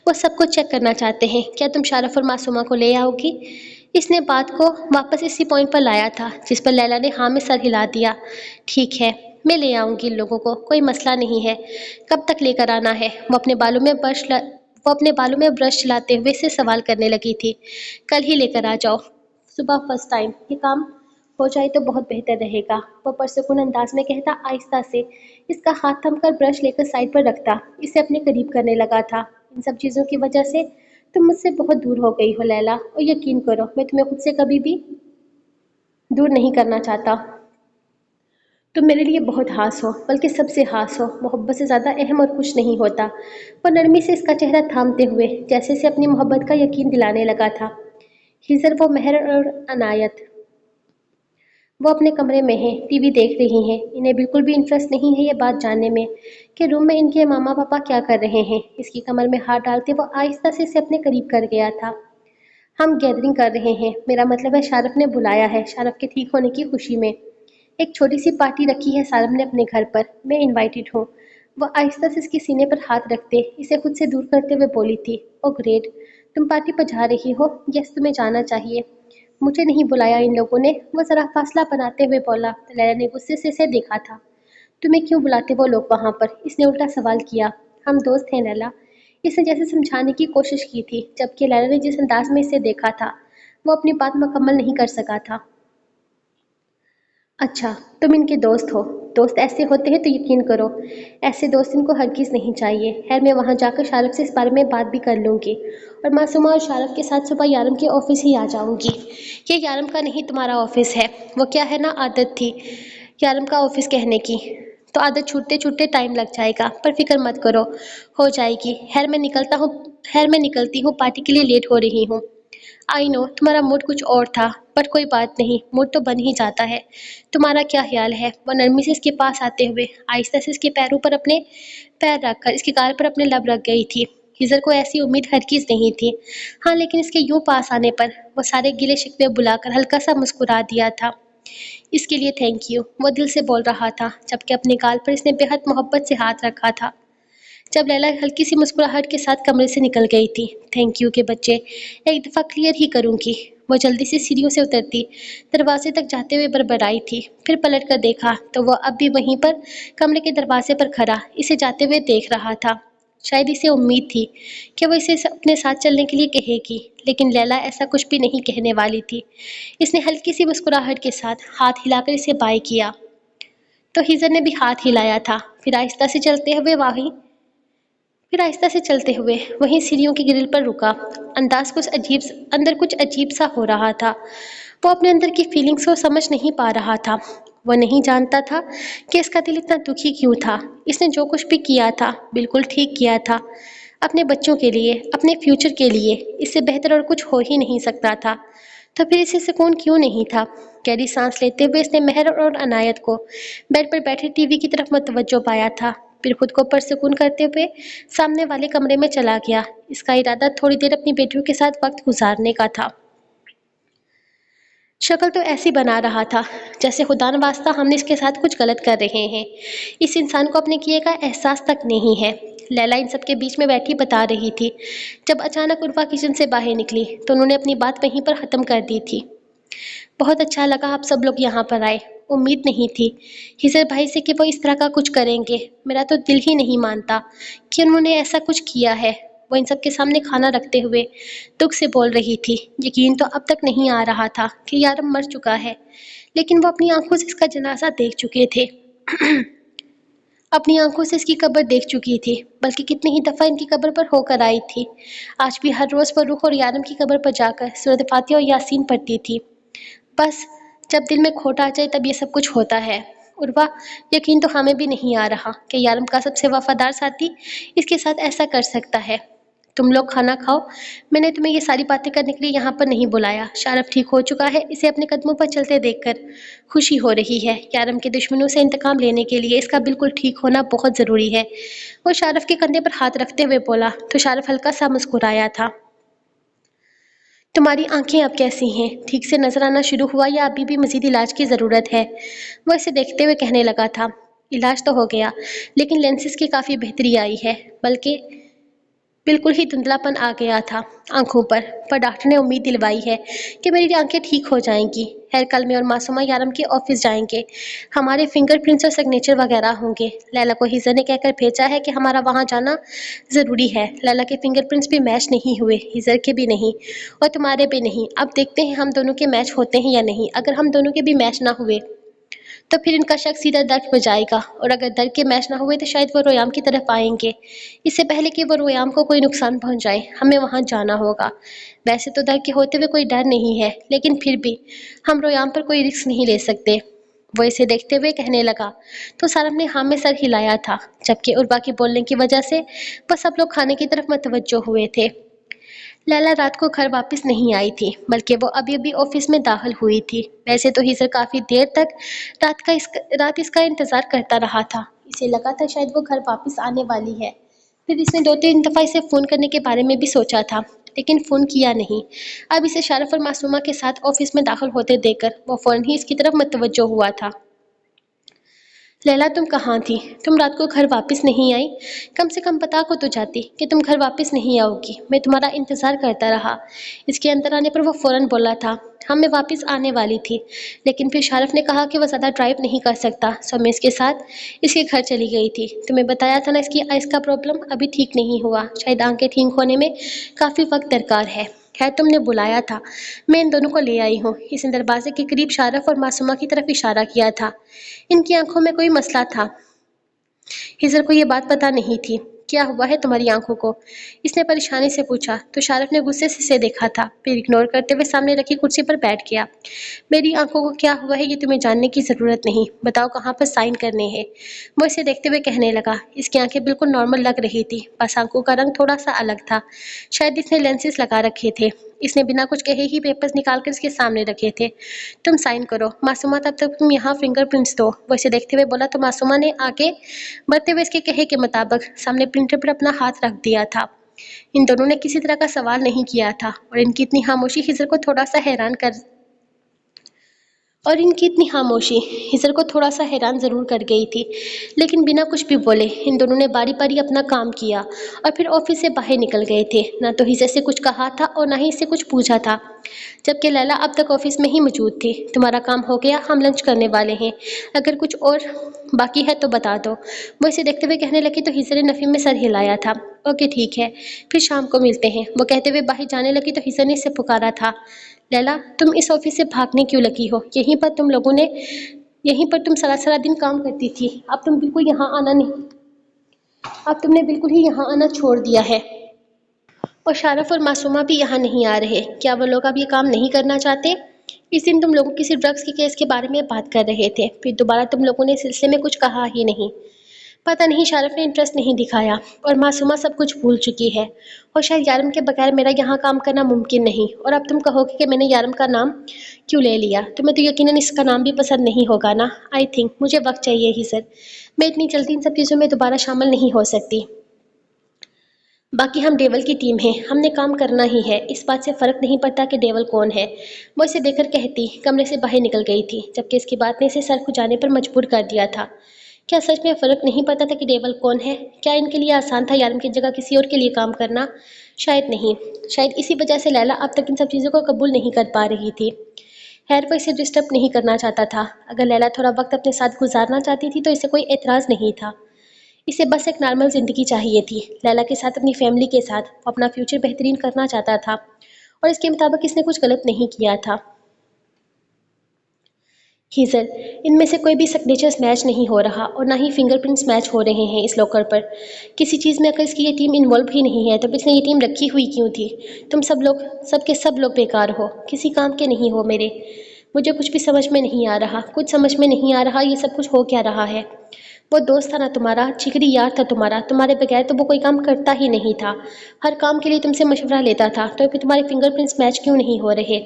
وہ سب کو چیک کرنا چاہتے ہیں، کیا تم شارف اور معصومہ کو لے آؤ گی؟ اس نے بات کو واپس اسی پوائنٹ پر لایا تھا جس پر لیلا نے ہاں میں سر ہلا دیا۔ ٹھیک ہے، میں لے آؤں گی ان لوگوں کو، کوئی مسئلہ نہیں ہے، کب تک لے کر آنا ہے؟ وہ اپنے بالوں میں برش چلاتے ہوئے سے سوال کرنے لگی تھی۔ کل ہی لے کر آ جاؤ، صبح فرسٹ ٹائم، یہ کام ہو جائے تو بہت بہتر رہے گا، وہ پرسکون انداز میں کہتا آہستہ سے اس کا ہاتھ تھم کر برش لے کر سائڈ پر رکھتا اسے اپنے قریب کرنے لگا تھا۔ ان سب چیزوں کی وجہ سے تم مجھ سے بہت دور ہو گئی ہو لیلا، اور یقین کرو میں تمہیں خود سے کبھی بھی دور نہیں کرنا چاہتا، تم میرے لیے بہت خاص ہو، بلکہ سب سے خاص ہو، محبت سے زیادہ اہم اور کچھ نہیں ہوتا۔ وہ نرمی سے اس کا چہرہ تھامتے ہوئے جیسے اسے اپنی محبت کا یقین دلانے لگا تھا۔ ہزر وہ مہر اور عنایت وہ اپنے کمرے میں ہیں، ٹی وی دیکھ رہی ہیں، انہیں بالکل بھی انٹرسٹ نہیں ہے یہ بات جاننے میں کہ روم میں ان کے ماما پاپا کیا کر رہے ہیں۔ اس کی کمر میں ہاتھ ڈالتے وہ آہستہ سے اسے اپنے قریب کر گیا تھا۔ ہم گیدرنگ کر رہے ہیں، میرا مطلب ہے شارف نے بلایا ہے، شارف کے ٹھیک ہونے کی خوشی میں ایک چھوٹی سی پارٹی رکھی ہے سالم نے اپنے گھر پر، میں انوائٹڈ ہوں۔ وہ آہستہ سے اس کے سینے پر ہاتھ رکھتے اسے خود سے دور کرتے ہوئے بولی تھی۔ او گریٹ، تم پارٹی پر جا رہی ہو؟ یس، تمہیں جانا چاہیے، مجھے نہیں بلایا ان لوگوں نے، وہ ذرا فاصلہ بناتے ہوئے بولا۔ لیلا نے غصے سے اسے دیکھا تھا۔ تمہیں کیوں بلاتے وہ لوگ وہاں پر؟ اس نے الٹا سوال کیا۔ ہم دوست ہیں لیلا، اس نے جیسے سمجھانے کی کوشش کی تھی، جبکہ لیلا نے جس انداز میں اسے دیکھا تھا وہ اپنی بات مکمل نہیں کر سکا تھا۔ اچھا، تم ان کے دوست ہو؟ دوست ایسے ہوتے ہیں تو یقین کرو، ایسے دوست ان کو ہرگز نہیں چاہیے۔ خیر، میں وہاں جا کر شارف سے اس بارے میں بات بھی کر لوں گی، اور معصومہ اور شارف کے ساتھ صبح یارم کے آفس ہی آ جاؤں گی۔ یہ یارم کا نہیں تمہارا آفس ہے، وہ کیا ہے نا، عادت تھی یارم کا آفس کہنے کی، تو عادت چھوٹتے چھوٹتے ٹائم لگ جائے گا، پر فکر مت کرو، ہو جائے گی۔ خیر میں نکلتی ہوں، پارٹی کے لیے لیٹ ہو رہی ہوں۔ آئی نو تمہارا موڈ کچھ اور تھا، پر کوئی بات نہیں، موڈ تو بن ہی جاتا ہے۔ تمہارا کیا خیال ہے؟ وہ نرمی سے اس کے پاس آتے ہوئے آہستہ سے اس کے پیروں پر اپنے پیر رکھ کر اس کے گال پر اپنے لب رکھ گئی تھی۔ ہزر کو ایسی امید ہرگز نہیں تھی، ہاں، لیکن اس کے یوں پاس آنے پر وہ سارے گلے شکوے بلا کر ہلکا سا مسکرا دیا تھا۔ اس کے لیے تھینک یو، وہ دل سے بول رہا تھا، جبکہ اپنے گال پر اس نے بے حد محبت سے ہاتھ رکھا تھا۔ جب لیلا ہلکی سی مسکراہٹ کے ساتھ کمرے سے نکل گئی تھی، تھینک یو کے بچے، ایک دفعہ کلیئر ہی کروں گی۔ وہ جلدی سے سیڑھیوں سے اترتی دروازے تک جاتے ہوئے بربرائی تھی، پھر پلٹ کر دیکھا تو وہ اب بھی وہیں پر کمرے کے دروازے پر کھڑا اسے جاتے ہوئے دیکھ رہا تھا۔ شاید اسے امید تھی کہ وہ اسے اپنے ساتھ چلنے کے لیے کہے گی، لیکن لیلا ایسا کچھ بھی نہیں کہنے والی تھی۔ اس نے ہلکی سی مسکراہٹ کے ساتھ ہاتھ ہلا کر اسے بائے کیا، تو ہیزر نے بھی ہاتھ ہلایا تھا۔ پھر آہستہ سے چلتے ہوئے وہیں سیڑھیوں کی گرل پر رکا۔ اندر کچھ عجیب سا ہو رہا تھا۔ وہ اپنے اندر کی فیلنگز کو سمجھ نہیں پا رہا تھا۔ وہ نہیں جانتا تھا کہ اس کا دل اتنا دکھی کیوں تھا۔ اس نے جو کچھ بھی کیا تھا بالکل ٹھیک کیا تھا، اپنے بچوں کے لیے، اپنے فیوچر کے لیے۔ اس سے بہتر اور کچھ ہو ہی نہیں سکتا تھا، تو پھر اسے سکون کیوں نہیں تھا؟ گہری سانس لیتے ہوئے اس نے مہر اور عنایت کو بیڈ پر بیٹھے ٹی وی کی طرف متوجہ پایا تھا، پھر خود کو پرسکون کرتے ہوئے سامنے والے کمرے میں چلا گیا۔ اس کا ارادہ تھوڑی دیر اپنی بیٹیوں کے ساتھ وقت گزارنے کا تھا۔ شکل تو ایسی بنا رہا تھا جیسے خدا نواسطہ ہم نے اس کے ساتھ کچھ غلط کر رہے ہیں، اس انسان کو اپنے کیے کا احساس تک نہیں ہے۔ لیلا ان سب کے بیچ میں بیٹھی بتا رہی تھی، جب اچانک عرفا کچن سے باہر نکلی تو انہوں نے اپنی بات وہیں پر ختم کر دی تھی۔ بہت اچھا لگا آپ سب لوگ یہاں پر آئے، امید نہیں تھی ہزر بھائی سے کہ وہ اس طرح کا کچھ کریں گے۔ میرا تو دل ہی نہیں مانتا کہ انہوں نے ایسا کچھ کیا ہے۔ وہ ان سب کے سامنے کھانا رکھتے ہوئے دکھ سے بول رہی تھی۔ یقین تو اب تک نہیں آ رہا تھا کہ یارم مر چکا ہے، لیکن وہ اپنی آنکھوں سے اس کا جنازہ دیکھ چکے تھے، اپنی آنکھوں سے اس کی قبر دیکھ چکی تھی، بلکہ کتنی ہی دفعہ ان کی قبر پر ہو کر آئی تھی۔ آج بھی ہر روز وہ روح اور یارم کی قبر پر جا کر سورۃ فاتحہ اور یاسین پڑھتی تھی۔ بس جب دل میں کھوٹ آ جائے تب یہ سب کچھ ہوتا ہے۔ عروا، یقین تو ہمیں بھی نہیں آ رہا کہ یارم کا سب سے وفادار ساتھی اس کے ساتھ ایسا کر سکتا ہے۔ تم لوگ کھانا کھاؤ، میں نے تمہیں یہ ساری باتیں کرنے کے لیے یہاں پر نہیں بلایا۔ شارف ٹھیک ہو چکا ہے، اسے اپنے قدموں پر چلتے دیکھ کر خوشی ہو رہی ہے۔ یارم کے دشمنوں سے انتقام لینے کے لیے اس کا بالکل ٹھیک ہونا بہت ضروری ہے۔ وہ شارف کے کندھے پر ہاتھ رکھتے ہوئے بولا، تو شارف ہلکا سا مسکرایا تھا۔ تمہاری آنکھیں اب کیسی ہیں؟ ٹھیک سے نظر آنا شروع ہوا یا ابھی بھی مزید علاج کی ضرورت ہے؟ وہ اسے دیکھتے ہوئے کہنے لگا تھا۔ علاج تو ہو گیا، لیکن لینسز کی کافی بہتری آئی ہے، بلکہ بالکل ہی دھندلا پن آ گیا تھا آنکھوں پر ڈاکٹر نے امید دلوائی ہے کہ میری آنکھیں ٹھیک ہو جائیں گی۔ خیر، کل میں اور معصومہ یارم کے آفس جائیں گے، ہمارے فنگر پرنٹس اور سگنیچر وغیرہ ہوں گے۔ لیلا کو ہیزر نے کہہ کر بھیجا ہے کہ ہمارا وہاں جانا ضروری ہے۔ لیلا کے فنگر پرنٹس بھی میچ نہیں ہوئے، ہیزر کے بھی نہیں، اور تمہارے بھی نہیں۔ اب دیکھتے ہیں ہم دونوں کے میچ ہوتے ہیں یا نہیں۔ اگر ہم دونوں کے بھی میچ نہ ہوئے تو پھر ان کا شک سیدھا در پہ جائے گا، اور اگر در کے میچ نہ ہوئے تو شاید وہ رویام کی طرف آئیں گے۔ اس سے پہلے کہ وہ رویام کو کوئی نقصان پہنچائے ہمیں وہاں جانا ہوگا۔ ویسے تو در کے ہوتے ہوئے کوئی ڈر نہیں ہے، لیکن پھر بھی ہم رویام پر کوئی رسک نہیں لے سکتے۔ وہ اسے دیکھتے ہوئے کہنے لگا تو سارم نے ہاں میں سر ہلایا تھا، جبکہ عربا کے بولنے کی وجہ سے وہ سب لوگ کھانے کی طرف متوجہ ہوئے تھے۔ لیلا رات کو گھر واپس نہیں آئی تھی، بلکہ وہ ابھی ابھی آفس میں داخل ہوئی تھی۔ ویسے تو ہیزر کافی دیر تک رات اس کا انتظار کرتا رہا تھا، اسے لگا تھا شاید وہ گھر واپس آنے والی ہے۔ پھر اس نے 2-3 دفعہ اسے فون کرنے کے بارے میں بھی سوچا تھا، لیکن فون کیا نہیں۔ اب اسے شارف اور معصومہ کے ساتھ آفس میں داخل ہوتے دیکھ کر وہ فوراً ہی اس کی طرف متوجہ ہوا تھا۔ لیلا تم کہاں تھی؟ تم رات کو گھر واپس نہیں آئی؟ کم سے کم بتا کو تو جاتی کہ تم گھر واپس نہیں آؤ گی۔ میں تمہارا انتظار کرتا رہا۔ اس کے اندر آنے پر وہ فوراً بولا تھا ہم میں واپس آنے والی تھی، لیکن پھر شارف نے کہا کہ وہ زیادہ ڈرائیو نہیں کر سکتا، سو میں اس کے ساتھ اس کے گھر چلی گئی تھی۔ تمہیں بتایا تھا نا اس کی آئس کا پرابلم ابھی ٹھیک نہیں ہوا، شاید آنکھیں ٹھیک ہونے میں کافی وقت درکار ہے۔ خیر تم نے بلایا تھا، میں ان دونوں کو لے آئی ہوں۔ اس نے دروازے کے قریب شارف اور معصومہ کی طرف اشارہ کیا تھا۔ ان کی آنکھوں میں کوئی مسئلہ تھا، ہزر کو یہ بات پتہ نہیں تھی۔ کیا ہوا ہے تمہاری آنکھوں کو؟ اس نے پریشانی سے پوچھا تو شارف نے غصے سے اسے دیکھا تھا، پھر اگنور کرتے ہوئے سامنے رکھی کرسی پر بیٹھ گیا۔ میری آنکھوں کو کیا ہوا ہے یہ تمہیں جاننے کی ضرورت نہیں، بتاؤ کہاں پر سائن کرنے ہیں۔ وہ اسے دیکھتے ہوئے کہنے لگا۔ اس کی آنکھیں بالکل نارمل لگ رہی تھی، بس آنکھوں کا رنگ تھوڑا سا الگ تھا، شاید اس نے لینسز لگا رکھے تھے۔ اس نے بنا کچھ کہے ہی پیپرز نکال کر اس کے سامنے رکھے تھے۔ تم سائن کرو معصومہ، تب تک تم یہاں فنگر پرنٹس دو۔ وہ اسے دیکھتے ہوئے بولا تو معصومہ نے آگے بڑھتے ہوئے اس کے کہے کے مطابق سامنے پرنٹر پر اپنا ہاتھ رکھ دیا تھا۔ ان دونوں نے کسی طرح کا سوال نہیں کیا تھا، اور ان کی اتنی خاموشی ہزر کو تھوڑا سا حیران ضرور کر گئی تھی، لیکن بنا کچھ بھی بولے ان دونوں نے باری باری اپنا کام کیا اور پھر آفس سے باہر نکل گئے تھے۔ نہ تو ہزر سے کچھ کہا تھا اور نہ ہی اس سے کچھ پوچھا تھا، جبکہ لیلا اب تک آفس میں ہی موجود تھی۔ تمہارا کام ہو گیا، ہم لنچ کرنے والے ہیں، اگر کچھ اور باقی ہے تو بتا دو۔ وہ اسے دیکھتے ہوئے کہنے لگی تو ہزر نے نفی میں سر ہلایا تھا۔ اوکے ٹھیک ہے، پھر شام کو ملتے ہیں۔ وہ کہتے ہوئے باہر جانے لگی تو ہزر نے اسے پکارا تھا، لیلا تم اس آفس سے بھاگنے کیوں لگی ہو؟ یہیں پر تم سارا سارا دن کام کرتی تھی، اب تم نے بالکل ہی یہاں آنا چھوڑ دیا ہے۔ اور شارف اور معصومہ بھی یہاں نہیں آ رہے، کیا وہ لوگ اب یہ کام نہیں کرنا چاہتے؟ اس دن تم لوگوں کسی ڈرگز کے کیس کے بارے میں بات کر رہے تھے، پھر دوبارہ تم لوگوں نے اس سلسلے میں کچھ کہا ہی نہیں۔ پتہ نہیں شارف نے انٹرسٹ نہیں دکھایا، اور معصومہ سب کچھ بھول چکی ہے، اور شاید یارم کے بغیر میرا یہاں کام کرنا ممکن نہیں۔ اور اب تم کہو گے کہ میں نے یارم کا نام کیوں لے لیا؟ تمہیں تو یقیناً اس کا نام بھی پسند نہیں ہوگا نا؟ آئی تھنک مجھے وقت چاہیے ہی سر، میں اتنی جلدی ان سب چیزوں میں دوبارہ شامل نہیں ہو سکتی۔ باقی ہم ڈیول کی ٹیم ہیں، ہم نے کام کرنا ہی ہے، اس بات سے فرق نہیں پڑتا کہ ڈیول کون ہے۔ وہ اسے دیکھ کر کہتی کمرے سے باہر نکل گئی تھی، جبکہ اس کی بات نے اسے سر کھجانے پر مجبور کر دیا تھا۔ کیا سچ میں فرق نہیں پڑتا تھا کہ ڈیول کون ہے؟ کیا ان کے لیے آسان تھا یارم کی جگہ کسی اور کے لیے کام کرنا؟ شاید نہیں، شاید اسی وجہ سے لیلا اب تک ان سب چیزوں کو قبول نہیں کر پا رہی تھی۔ خیر وہ اسے ڈسٹرب نہیں کرنا چاہتا تھا، اگر لیلا تھوڑا وقت اپنے ساتھ گزارنا چاہتی تھی تو اسے کوئی اعتراض نہیں تھا۔ اسے بس ایک نارمل زندگی چاہیے تھی، لیلا کے ساتھ، اپنی فیملی کے ساتھ۔ وہ اپنا فیوچر بہترین کرنا چاہتا تھا، اور اس کے مطابق اس نے کچھ غلط نہیں کیا تھا۔ ہیزر، ان میں سے کوئی بھی سگنیچرز میچ نہیں ہو رہا، اور نہ ہی فنگر پرنٹس میچ ہو رہے ہیں اس لاکر پر۔ کسی چیز میں اگر اس کی یہ ٹیم انوالو ہی نہیں ہے تو پھر اس نے یہ ٹیم رکھی ہوئی کیوں تھی؟ تم سب کے سب لوگ بیکار ہو، کسی کام کے نہیں ہو میرے۔ مجھے کچھ بھی سمجھ میں نہیں آ رہا، کچھ سمجھ میں نہیں آ رہا، یہ سب کچھ ہو کیا رہا ہے؟ وہ دوست تھا نا تمہارا، جگری یار تھا تمہارا، تمہارے بغیر تو وہ کوئی کام کرتا ہی نہیں تھا، ہر کام کے لیے تم سے مشورہ لیتا تھا، تو پھر تمہارے فنگر پرنٹس میچ کیوں نہیں ہو رہے؟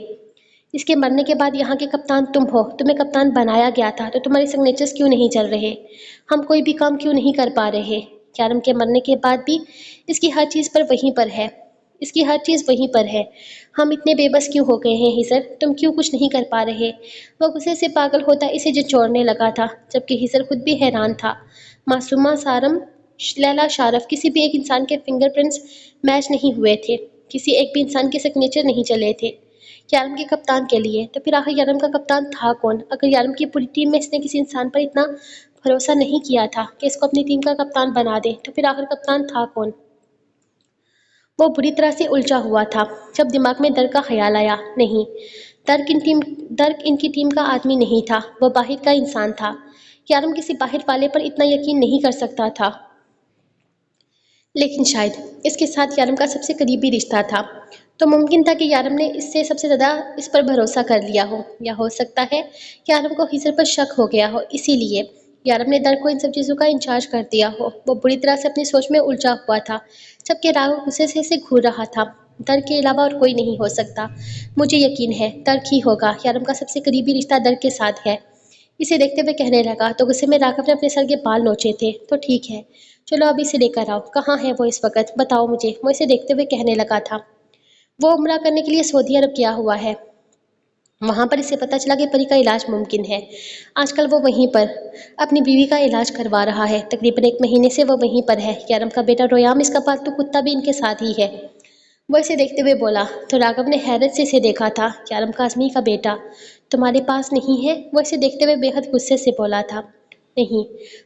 اس کے مرنے کے بعد یہاں کے کپتان تم ہو، تمہیں کپتان بنایا گیا تھا، تو تمہارے سگنیچرز کیوں نہیں چل رہے؟ ہم کوئی بھی کام کیوں نہیں کر پا رہے؟ یارم کے مرنے کے بعد بھی اس کی ہر چیز وہیں پر ہے، ہم اتنے بے بس کیوں ہو گئے ہیں ہزر؟ تم کیوں کچھ نہیں کر پا رہے؟ وہ غصے سے پاگل ہوتا اسے جھنجھوڑنے لگا تھا، جبکہ ہزر خود بھی حیران تھا۔ معصومہ، سارم، لیلا، شارف، کسی بھی ایک انسان کے فنگر پرنٹس میچ نہیں ہوئے تھے، کسی ایک بھی انسان کے سگنیچر نہیں چلے تھے یارم کے کپتان کے لیے۔ تو پھر آخر یارم کا کپتان تھا کون؟ اگر یارم کی پوری ٹیم میں اس نے کسی انسان پر اتنا بھروسہ نہیں کیا تھا کہ اس کو اپنی ٹیم کا کپتان بنا دے، تو پھر آخر کپتان تھا کون؟ وہ بری طرح سے الجھا ہوا تھا، جب دماغ میں درک کا خیال آیا، نہیں، درک ان کی ٹیم کا آدمی نہیں تھا، وہ باہر کا انسان تھا۔ یارم کسی باہر والے پر اتنا یقین نہیں کر سکتا تھا، لیکن شاید اس کے ساتھ یارم کا سب سے قریبی رشتہ تھا، تو ممکن تھا کہ یارم نے اس سے سب سے زیادہ اس پر بھروسہ کر لیا ہو، یا ہو سکتا ہے یارم کو ہزر پر شک ہو گیا ہو، اسی لیے یارم نے درک کو ان سب چیزوں کا انچارج کر دیا ہو۔ وہ بری طرح سے اپنی سوچ میں الجھا ہوا تھا، جبکہ راہو غصے سے اسے گھور رہا تھا۔ درک کے علاوہ اور کوئی نہیں ہو سکتا، مجھے یقین ہے درک ہی ہوگا، یارم کا سب سے قریبی رشتہ درک کے ساتھ ہے۔ اسے دیکھتے ہوئے کہنے لگا تو غصے میں راگھو نے اپنے سر کے بال نوچے تھے، تو ٹھیک ہے، چلو اب اسے لے کر آؤ، کہاں ہے وہ اس وقت؟ بتاؤ مجھے، وہ اسے دیکھتے ہوئے کہنے لگا تھا۔ وہ عمرہ کرنے کے لیے سعودی عرب گیا ہوا ہے۔ وہاں پر اسے پتہ چلا کہ پری کا علاج ممکن ہے۔ آج کل وہ وہیں پر اپنی بیوی کا علاج کروا رہا ہے، تقریباً 1 مہینے سے وہ وہیں پر ہے۔ یارم کا بیٹا رویام، اس کا پالتو کتا بھی ان کے ساتھ ہی ہے۔ وہ اسے دیکھتے ہوئے بولا تو راگھو نے حیرت سے اسے دیکھا تھا۔ یارم کا اعظمی کا بیٹا تمہارے پاس نہیں ہے؟ وہ اسے دیکھتے ہوئے بے حد غصے سے بولا تھا۔ نہیں،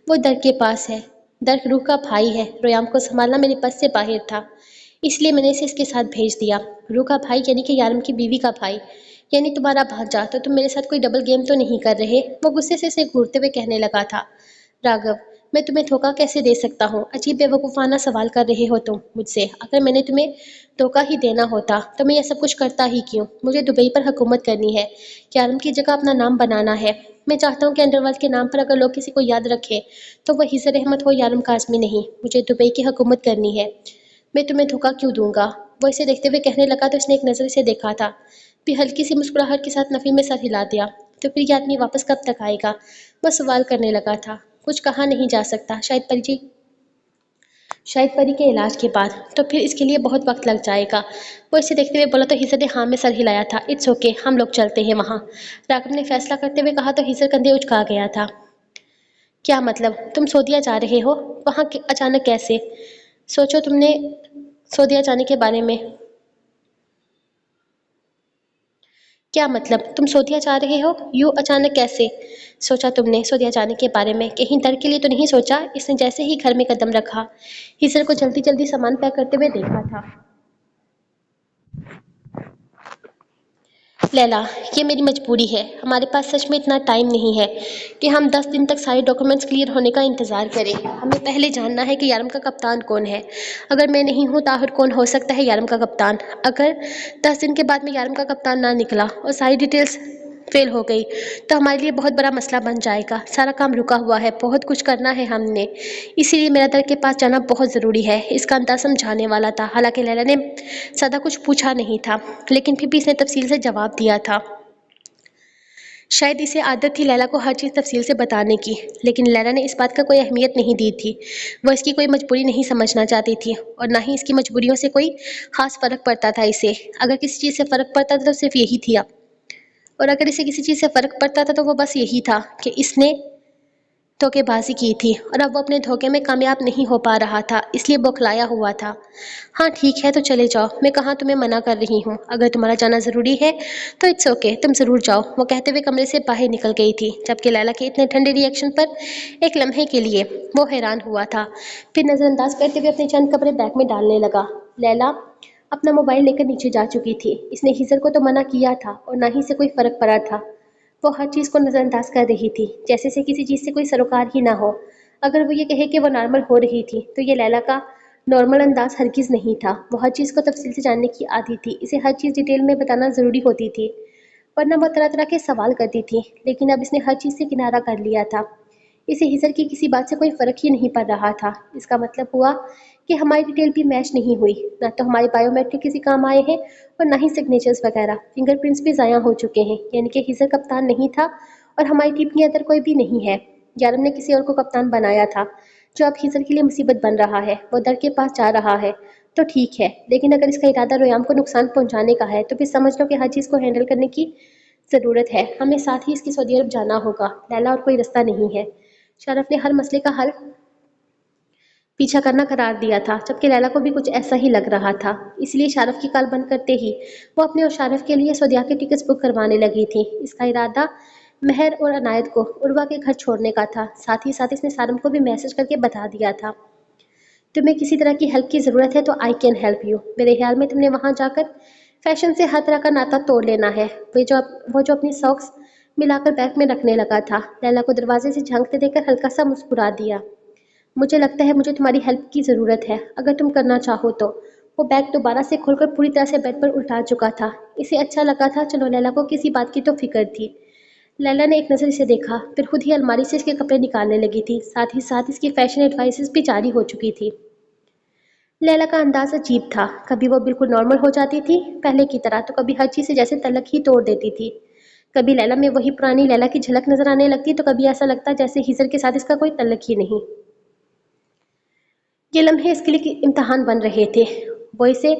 وہ در کے پاس ہے۔ در روح کا بھائی ہے، رویام کو سنبھالنا میرے بس سے باہر تھا، اس لیے میں نے اسے اس کے ساتھ بھیج دیا۔ روح کا بھائی یعنی کہ یارم کی بیوی کا بھائی، یعنی تمہارا بھانجا۔ تو تم میرے ساتھ کوئی ڈبل گیم تو نہیں کر رہے؟ وہ غصے سے اسے گھورتے ہوئے کہنے لگا تھا۔ راگھو، میں تمہیں دھوکہ کیسے دے سکتا ہوں؟ عجیب بے وقوفانہ سوال کر رہے ہو تم مجھ سے۔ اگر میں نے تمہیں دھوکہ ہی دینا ہوتا تو میں یہ سب کچھ کرتا ہی کیوں؟ مجھے دبئی پر حکومت کرنی ہے، یارم کی جگہ اپنا نام بنانا ہے۔ میں چاہتا ہوں کہ انڈر ورلڈ کے نام پر اگر لوگ کسی کو یاد رکھے تو وہ حضر احمد ہو، یارم کاظمی نہیں۔ مجھے دبئی کی حکومت کرنی ہے، میں تمہیں دھوکہ کیوں دوں گا؟ وہ اسے دیکھتے ہوئے کہنے لگا تو اس نے ایک نظر اسے دیکھا تھا، پھر ہلکی سی مسکراہٹ کے ساتھ نفی میں سر ہلا دیا۔ تو پھر یہ آدمی واپس کب تک آئے گا؟ وہ سوال کرنے لگا تھا۔ کچھ کہا نہیں جا سکتا، شاید پری کے علاج کے بعد، تو پھر اس کے لیے بہت وقت لگ جائے گا۔ وہ اسے دیکھتے ہوئے بولا تو ہیزر نے ہاں میں سر ہلایا تھا۔ اٹس اوکے، ہم لوگ چلتے ہیں وہاں، راگھو نے فیصلہ کرتے ہوئے کہا تو ہیزر کندھے اچکا گیا تھا۔ کیا مطلب؟ تم سعودیہ جا رہے ہو؟ وہاں اچانک کیسے؟ سوچو تم نے سعودیہ جانے کے بارے میں۔ کیا مطلب؟ تم سعودیہ جا رہے ہو؟ یوں اچانک کیسے سوچا تم نے سعودیہ جانے کے بارے میں؟ کہیں ڈر کے لیے تو نہیں سوچا؟ اس نے جیسے ہی گھر میں قدم رکھا، ہیزر کو جلدی جلدی سامان پیک کرتے ہوئے دیکھا تھا۔ لیلا، یہ میری مجبوری ہے، ہمارے پاس سچ میں اتنا ٹائم نہیں ہے کہ ہم 10 دن تک سارے ڈاکومنٹس کلیئر ہونے کا انتظار کریں۔ ہمیں پہلے جاننا ہے کہ یارم کا کپتان کون ہے۔ اگر میں نہیں ہوں طاہر کون ہو سکتا ہے یارم کا کپتان؟ اگر 10 دن کے بعد میں یارم کا کپتان نہ نکلا اور ساری ڈیٹیلز فیل ہو گئی تو ہمارے لیے بہت بڑا مسئلہ بن جائے گا۔ سارا کام رکا ہوا ہے، بہت کچھ کرنا ہے ہم نے، اسی لیے میرا در کے پاس جانا بہت ضروری ہے۔ اس کا انداز سمجھانے والا تھا، حالانکہ لیلا نے زیادہ کچھ پوچھا نہیں تھا، لیکن پھر بھی اس نے تفصیل سے جواب دیا تھا۔ شاید اسے عادت تھی لیلا کو ہر چیز تفصیل سے بتانے کی، لیکن لیلا نے اس بات کا کوئی اہمیت نہیں دی تھی۔ وہ اس کی کوئی مجبوری نہیں سمجھنا چاہتی تھی، اور نہ ہی اس کی مجبوریوں سے کوئی خاص فرق پڑتا تھا اسے۔ اگر کسی چیز سے فرق پڑتا تھا تو صرف یہی تھی، اور اگر اسے کسی چیز سے فرق پڑتا تھا تو وہ بس یہی تھا کہ اس نے دھوکے بازی کی تھی، اور اب وہ اپنے دھوکے میں کامیاب نہیں ہو پا رہا تھا، اس لیے بوکھلایا ہوا تھا۔ ہاں ٹھیک ہے تو چلے جاؤ، میں کہاں تمہیں منع کر رہی ہوں، اگر تمہارا جانا ضروری ہے تو اٹس اوکے، تم ضرور جاؤ۔ وہ کہتے ہوئے کمرے سے باہر نکل گئی تھی، جبکہ لیلا کے اتنے ٹھنڈے ری ایکشن پر ایک لمحے کے لیے وہ حیران ہوا تھا، پھر نظر انداز کرتے ہوئے اپنے چند کپڑے بیگ میں ڈالنے لگا۔ لیلا اپنا موبائل لے کر نیچے جا چکی تھی، اس نے ہیزر کو تو منع کیا تھا اور نہ ہی اسے کوئی فرق پڑا تھا۔ وہ ہر چیز کو نظر انداز کر رہی تھی، جیسے سے کسی چیز سے کوئی سروکار ہی نہ ہو۔ اگر وہ یہ کہے کہ وہ نارمل ہو رہی تھی تو یہ لیلا کا نارمل انداز ہرگز نہیں تھا۔ وہ ہر چیز کو تفصیل سے جاننے کی عادی تھی، اسے ہر چیز ڈیٹیل میں بتانا ضروری ہوتی تھی، ورنہ وہ طرح طرح کے سوال کرتی تھی۔ لیکن اب اس نے ہر چیز سے کنارہ کر لیا تھا، اسے ہزر کی کسی بات سے کوئی فرق ہی نہیں پڑ رہا تھا۔ اس کا مطلب ہوا کہ ہماری ڈیٹیل بھی میچ نہیں ہوئی، نہ تو ہمارے بایو میٹرک کسی کام آئے ہیں اور نہ ہی سگنیچرز وغیرہ، فنگر پرنٹس بھی ضائع ہو چکے ہیں، یعنی کہ ہزر کپتان نہیں تھا اور ہماری ٹیم کے اندر کوئی بھی نہیں ہے۔ یارم نے کسی اور کو کپتان بنایا تھا، جو اب ہزر کے لیے مصیبت بن رہا ہے۔ وہ در کے پاس جا رہا ہے تو ٹھیک ہے، لیکن اگر اس کا ارادہ رویام کو نقصان پہنچانے کا ہے تو پھر سمجھ لو کہ ہر چیز کو ہینڈل کرنے کی ضرورت ہے۔ ہمیں ساتھ ہی اس کی سعودی عرب جانا ہوگا، لیلا، اور کوئی رستہ نہیں ہے۔ شارف نے ہر مسئلے کا حل پیچھا کرنا قرار دیا تھا، جبکہ لیلا کو بھی کچھ ایسا ہی لگ رہا تھا، اس لیے شارف کی کال بند کرتے ہی وہ اپنے اور شارف کے لیے سعودیہ کے ٹکٹس بک کروانے لگی تھی۔ اس کا ارادہ مہر اور عنایت کو عروہ کے گھر چھوڑنے کا تھا، ساتھ ہی ساتھ اس نے سارم کو بھی میسج کر کے بتا دیا تھا، تمہیں کسی طرح کی ہیلپ کی ضرورت ہے تو آئی کین ہیلپ یو۔ میرے خیال میں تم نے وہاں جا کر فیشن سے ہر طرح کا ناتا توڑ لینا ہے۔ وہ جو اپنی ساکس ملا کر بیگ میں رکھنے لگا تھا، لیلا کو دروازے سے جھانکتے دیکھ کر ہلکا سا مسکرا دیا۔ مجھے لگتا ہے مجھے تمہاری ہیلپ کی ضرورت ہے، اگر تم کرنا چاہو تو۔ وہ بیگ دوبارہ سے کھول کر پوری طرح سے بیڈ پر الٹا چکا تھا، اسے اچھا لگا تھا، چلو لیلا کو کسی بات کی تو فکر تھی۔ لیلا نے ایک نظر اسے دیکھا، پھر خود ہی الماری سے اس کے کپڑے نکالنے لگی تھی، ساتھ ہی ساتھ اس کی فیشن ایڈوائسز بھی جاری ہو چکی تھی۔ لیلا کا انداز عجیب تھا، کبھی وہ بالکل نارمل ہو جاتی تھی پہلے کی طرح، تو کبھی ہر چیز سے جیسے تلک ہی توڑ دیتی تھی۔ کبھی لیلا میں وہی پرانی لیلا کی جھلک نظر آنے لگتی تو کبھی ایسا لگتا جیسے ہیزر کے ساتھ اس کا کوئی تعلق ہی نہیں۔ یہ لمحے اس کے لیے امتحان بن رہے تھے، وہ اسے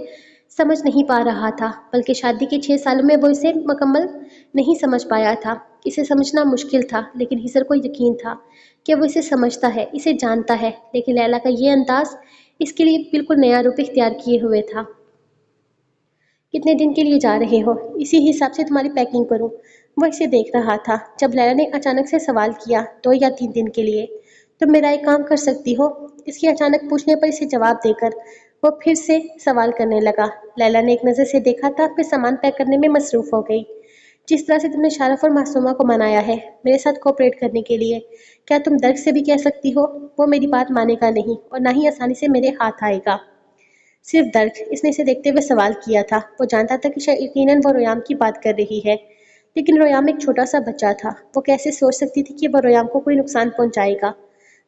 سمجھ نہیں پا رہا تھا، بلکہ شادی کے 6 سالوں میں وہ اسے مکمل نہیں سمجھ پایا تھا۔ اسے سمجھنا مشکل تھا، لیکن حسر کو یقین تھا کہ وہ اسے سمجھتا ہے، اسے جانتا ہے۔ لیکن لیلا کا یہ انداز اس کے لیے بالکل نیا روپ اختیار کیے ہوئے تھا۔ کتنے دن کے لیے جا رہے ہو؟ اسی حساب سے تمہاری پیکنگ کروں۔ وہ اسے دیکھ رہا تھا جب لیلا نے اچانک سے سوال کیا، 2 یا 3 دن کے لیے؟ تم میرا ایک کام کر سکتی ہو؟ اس کی اچانک پوچھنے پر اسے جواب دے کر وہ پھر سے سوال کرنے لگا۔ لیلا نے ایک نظر سے دیکھا تھا، پھر سامان پیک کرنے میں مصروف ہو گئی۔ جس طرح سے تم نے شارف اور معصومہ کو منایا ہے میرے ساتھ کوپریٹ کرنے کے لیے، کیا تم درک سے بھی کہہ سکتی ہو؟ وہ میری بات مانے گا نہیں اور نہ ہی آسانی سے میرے ہاتھ آئے گا۔ صرف درک؟ اس نے اسے دیکھتے ہوئے سوال کیا تھا۔ وہ جانتا تھا کہ شاید یقیناً وہ رویام کی بات کر رہی ہے، لیکن رویام ایک چھوٹا سا بچہ تھا۔ وہ کیسے سوچ سکتی تھی کہ وہ رویام کو کوئی نقصان پہنچائے گا؟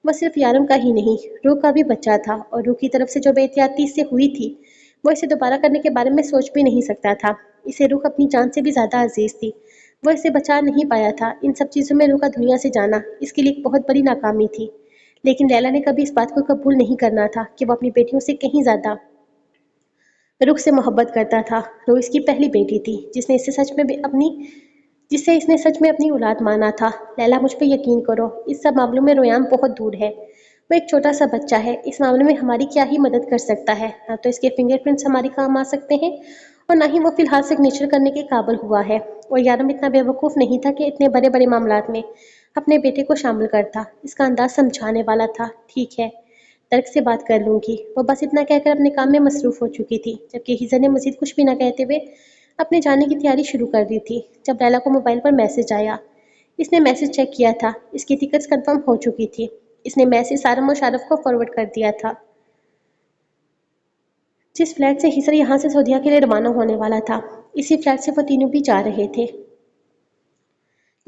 وہ صرف یارم کا ہی نہیں، روح کا بھی بچہ تھا، اور روح کی طرف سے جو بے احتیاطی اس سے ہوئی تھی وہ اسے دوبارہ کرنے کے بارے میں سوچ بھی نہیں سکتا تھا۔ اسے روح اپنی جان سے بھی زیادہ عزیز تھی، وہ اسے بچا نہیں پایا تھا۔ ان سب چیزوں میں روح کا دنیا سے جانا اس کے لیے ایک بہت بڑی ناکامی تھی، لیکن لیلا نے کبھی اس بات کو قبول نہیں کرنا تھا کہ وہ اپنی بیٹیوں سے کہیں زیادہ روح سے محبت کرتا تھا۔ روح اس کی پہلی بیٹی تھی جس سے اس نے سچ میں اپنی اولاد مانا تھا۔ لیلا، مجھ پہ یقین کرو، اس سب معاملوں میں رویام بہت دور ہے۔ وہ ایک چھوٹا سا بچہ ہے، اس معاملے میں ہماری کیا ہی مدد کر سکتا ہے؟ نہ تو اس کے فنگر پرنٹس ہماری کام آ سکتے ہیں اور نہ ہی وہ فی الحال سگنیچر کرنے کے قابل ہوا ہے۔ اور یارم اتنا بے وقوف نہیں تھا کہ اتنے بڑے بڑے معاملات میں اپنے بیٹے کو شامل کرتا۔ اس کا انداز سمجھانے والا تھا۔ ٹھیک ہے، ترک سے بات کر لوں گی۔ وہ بس اتنا کہہ کر اپنے کام میں مصروف ہو چکی تھی، جبکہ ہیزر نے مزید کچھ بھی نہ کہتے ہوئے اپنے جانے کی تیاری شروع کر دی تھی جب لیلا کو موبائل پر میسج آیا۔ اس نے میسج چیک کیا تھا، اس کی ٹکٹس کنفرم ہو چکی تھی۔ اس نے میسج سارم اور شارف کو فارورڈ کر دیا تھا۔ جس فلائٹ سے ہیزر یہاں سے سعودیہ کے لیے روانہ ہونے والا تھا، اسی فلائٹ سے وہ تینوں بھی جا رہے تھے،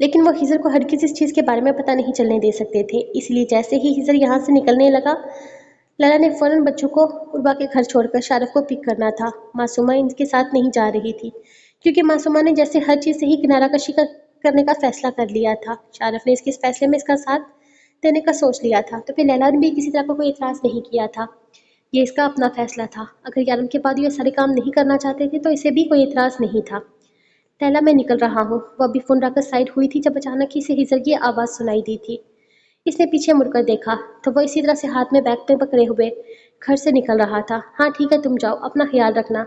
لیکن وہ ہیزر کو ہرگز اس چیز کے بارے میں پتہ نہیں چلنے دے سکتے تھے۔ اس لیے جیسے ہی ہیزر یہاں سے نکلنے لگا، لیلا نے فوراً بچوں کو عربا کے گھر چھوڑ کر شارف کو پک کرنا تھا۔ معصومہ ان کے ساتھ نہیں جا رہی تھی، کیونکہ معصومہ نے جیسے ہر چیز سے ہی کنارہ کشی کرنے کا فیصلہ کر لیا تھا۔ شارف نے اس کے اس فیصلے میں اس کا ساتھ دینے کا سوچ لیا تھا، تو پھر لیلا نے بھی کسی طرح کا کوئی اعتراض نہیں کیا تھا۔ یہ اس کا اپنا فیصلہ تھا۔ اگر یارم کے بعد یہ سارے کام نہیں کرنا چاہتے تھے تو اسے بھی کوئی اعتراض نہیں تھا۔ لیلا، میں نکل رہا ہوں۔ وہ ابھی فون رکھ کر سائڈ ہوئی تھی جب اچانک ہی سے ہیزر کی آواز سنائی دی تھی۔ اس نے پیچھے مڑ کر دیکھا تو وہ اسی طرح سے ہاتھ میں بیگ پہ پکڑے ہوئے گھر سے نکل رہا تھا۔ ہاں ٹھیک ہے، تم جاؤ، اپنا خیال رکھنا۔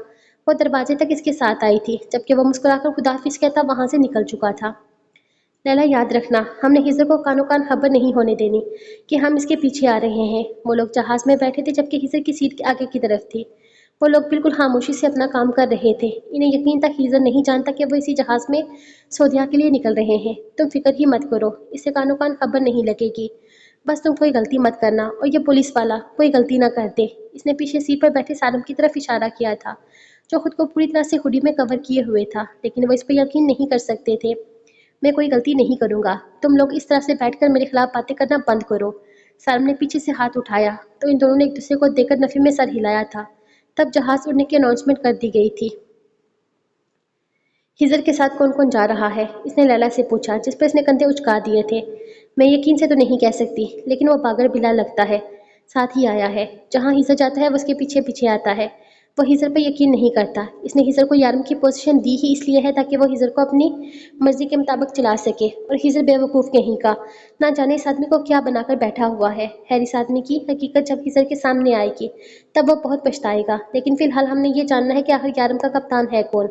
وہ دروازے تک اس کے ساتھ آئی تھی، جبکہ وہ مسکرا کر خداحافظ کہتا وہاں سے نکل چکا تھا۔ لیلا، یاد رکھنا، ہم نے ہیزر کو کانوں کان خبر نہیں ہونے دینی کہ ہم اس کے پیچھے آ رہے ہیں۔ وہ لوگ جہاز میں بیٹھے تھے جبکہ ہیزر کی سیٹ کے آگے کی طرف تھی۔ وہ لوگ بالکل خاموشی سے اپنا کام کر رہے تھے۔ انہیں یقین تھا ہیزر نہیں جانتا کہ وہ اسی جہاز میں سعودیہ کے لیے نکل رہے ہیں۔ تم فکر ہی مت کرو، اس سے کانوں کان خبر نہیں لگے گی۔ بس تم کوئی غلطی مت کرنا، اور یہ پولیس والا کوئی غلطی نہ کر دے۔ اس نے پیچھے سیٹ پر بیٹھے سالم کی طرف اشارہ کیا تھا، جو خود کو پوری طرح سے ہوڈی میں کور کیے ہوئے تھا، لیکن وہ اس پر یقین نہیں کر سکتے تھے۔ میں کوئی غلطی نہیں کروں گا، تم لوگ اس طرح سے بیٹھ کر میرے خلاف باتیں کرنا بند کرو۔ سالم نے پیچھے سے ہاتھ اٹھایا تو ان دونوں نے ایک دوسرے کو دیکھ کر نفی میں سر ہلایا تھا۔ تب جہاز اڑنے کی اناؤنسمنٹ کر دی گئی تھی۔ ہیزر کے ساتھ کون کون جا رہا ہے؟ اس نے لیلا سے پوچھا، جس پر اس نے کندھے اچکا دیے تھے۔ میں یقین سے تو نہیں کہہ سکتی، لیکن وہ پاگل بلا لگتا ہے، ساتھ ہی آیا ہے۔ جہاں ہیزر جاتا ہے وہ اس کے پیچھے پیچھے آتا ہے۔ وہ ہیزر پر یقین نہیں کرتا۔ اس نے ہیزر کو یارم کی پوزیشن دی ہی اس لیے ہے تاکہ وہ ہیزر کو اپنی مرضی کے مطابق چلا سکے، اور ہیزر بے وقوف کہیں کا نہ جانے اس آدمی کو کیا بنا کر بیٹھا ہوا ہے۔ خیر، اس آدمی کی حقیقت جب ہیزر کے سامنے آئے گی تب وہ بہت پچھتائے گا، لیکن فی الحال ہم نے یہ جاننا ہے کہ آخر یارم کا کپتان ہے کون۔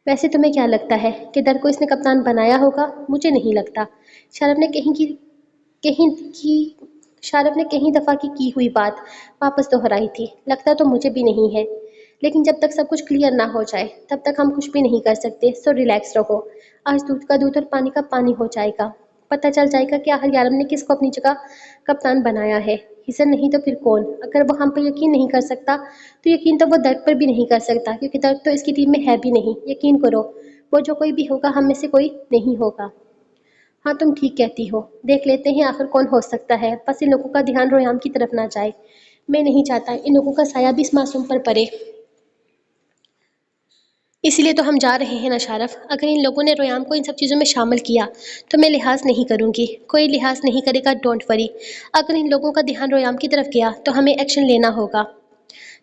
ویسے تمہیں کیا لگتا ہے کہ در کو اس نے کپتان بنایا ہوگا؟ مجھے نہیں لگتا۔ شارف نے کہیں دفعہ کی ہوئی بات واپس دہرائی تھی۔ لگتا تو مجھے بھی نہیں ہے، لیکن جب تک سب کچھ کلیئر نہ ہو جائے تب تک ہم کچھ بھی نہیں کر سکتے، سو ریلیکس رہو۔ آج دودھ کا دودھ اور پانی کا پانی ہو جائے گا، پتہ چل جائے گا کہ آخر یارم نے کس کو اپنی جگہ کپتان بنایا ہے۔ ہیزر نہیں تو پھر کون؟ اگر وہ ہم پر یقین نہیں کر سکتا تو یقین تو وہ درد پر بھی نہیں کر سکتا، کیونکہ درد تو اس کی ٹیم میں ہے بھی نہیں۔ یقین کرو، وہ جو کوئی بھی ہوگا ہم میں سے کوئی نہیں ہوگا۔ ہاں تم ٹھیک کہتی ہو، دیکھ لیتے ہیں آخر کون ہو سکتا ہے۔ بس ان لوگوں کا دھیان رویام کی طرف نہ جائے۔ میں نہیں چاہتا ان لوگوں کا سایہ بھی اس معصوم پر پڑے، اسی لیے تو ہم جا رہے ہیں نا شارف۔ اگر ان لوگوں نے رویام کو ان سب چیزوں میں شامل کیا تو میں لحاظ نہیں کروں گی، کوئی لحاظ نہیں کرے گا، ڈونٹ وری۔ اگر ان لوگوں کا دھیان رویام کی طرف گیا تو ہمیں ایکشن لینا ہوگا۔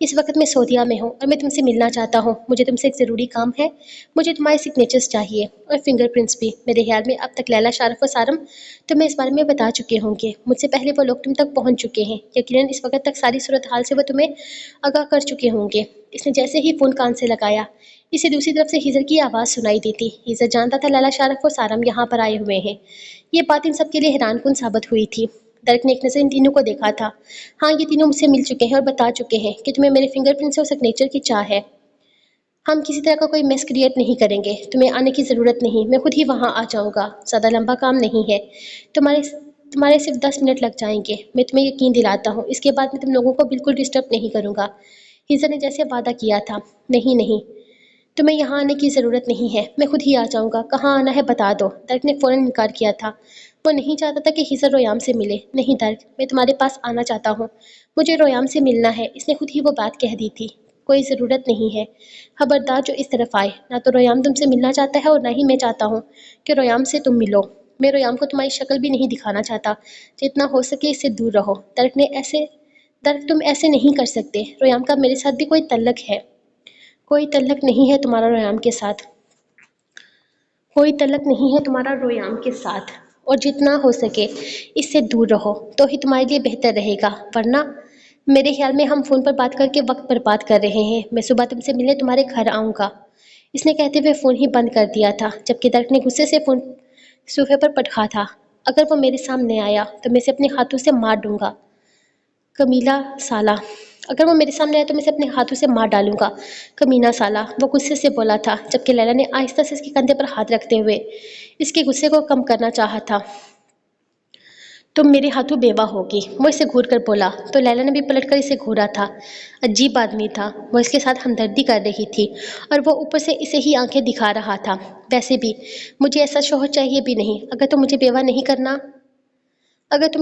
اس وقت میں سعودیہ میں ہوں اور میں تم سے ملنا چاہتا ہوں. مجھے تم سے ایک ضروری کام ہے. مجھے تمہارے سگنیچرز چاہیے اور فنگر پرنٹس بھی. میرے خیال میں اب تک لیلا، شارف اور سارم تمہیں اس بارے میں بتا چکے ہوں گے. مجھ سے پہلے وہ لوگ تم تک پہنچ چکے ہیں. یقیناً اس وقت تک ساری صورتحال سے وہ تمہیں آگاہ کر چکے ہوں گے. اس نے جیسے ہی فون کان سے لگایا، اسے دوسری طرف سے ہیزر کی آواز سنائی دی تھی. ہیزر جانتا تھا لیلا، شارف اور سارم یہاں پر آئے ہوئے ہیں. یہ بات ان سب کے لیے حیران کن ثابت ہوئی تھی. درک نے ایک نظر ان تینوں کو دیکھا تھا. ہاں، یہ تینوں مجھ سے مل چکے ہیں اور بتا چکے ہیں کہ تمہیں میرے فنگر پرنٹس اور سگنیچر کی چاہ ہے. ہم کسی طرح کا کوئی میس کریٹ نہیں کریں گے. تمہیں آنے کی ضرورت نہیں. میں خود ہی وہاں آ جاؤں گا. زیادہ لمبا کام نہیں ہے. تمہارے تمہارے صرف 10 منٹ لگ جائیں گے. میں تمہیں یقین دلاتا ہوں. اس کے بعد میں تم لوگوں کو بالکل ڈسٹرب نہیں کروں گا. ہیزر نے جیسے وعدہ کیا تھا. نہیں نہیں، تمہیں یہاں آنے کی ضرورت نہیں ہے. میں خود ہی آ جاؤں گا. کہاں آنا ہے بتا دو. درک نے فوراً انکار کیا تھا. وہ نہیں چاہتا تھا کہ ہیزر رویام سے ملے. نہیں درک، میں تمہارے پاس آنا چاہتا ہوں. مجھے رویام سے ملنا ہے. اس نے خود ہی وہ بات کہہ دی تھی. کوئی ضرورت نہیں ہے. خبردار جو اس طرف آئے. نہ تو رویام تم سے ملنا چاہتا ہے اور نہ ہی میں چاہتا ہوں کہ رویام سے تم ملو. میں رویام کو تمہاری شکل بھی نہیں دکھانا چاہتا. جتنا ہو سکے اس سے دور رہو. درک تم ایسے نہیں کر سکتے. رویام کا میرے ساتھ بھی کوئی تعلق ہے. کوئی تعلق نہیں ہے تمہارا رویام کے ساتھ. کوئی تعلق نہیں ہے تمہارا رویام کے ساتھ. اور جتنا ہو سکے اس سے دور رہو تو ہی تمہارے لیے بہتر رہے گا. ورنہ میرے خیال میں ہم فون پر بات کر کے وقت برباد کر رہے ہیں. میں صبح تم سے ملنے تمہارے گھر آؤں گا. اس نے کہتے ہوئے فون ہی بند کر دیا تھا، جبکہ درک نے غصے سے فون صوفے پر پٹکا تھا. اگر وہ میرے سامنے آیا تو میں اسے اپنے ہاتھوں سے مار دوں گا. کمیلا سالہ. اگر وہ میرے سامنے آیا تو میں اسے اپنے ہاتھوں سے مار ڈالوں گا. کمینہ سالہ، وہ غصے سے بولا تھا، جبکہ لیلا نے آہستہ سے اس کے کندھے پر ہاتھ رکھتے ہوئے اس کے غصے کو کم کرنا چاہا تھا. تم میرے ہاتھوں بیوہ ہوگی. وہ اسے گھور کر بولا تو لیلا نے بھی پلٹ کر اسے گھورا تھا. عجیب آدمی تھا. وہ اس کے ساتھ ہمدردی کر رہی تھی اور وہ اوپر سے اسے ہی آنکھیں دکھا رہا تھا. ویسے بھی مجھے ایسا شوہر چاہیے بھی نہیں. اگر تم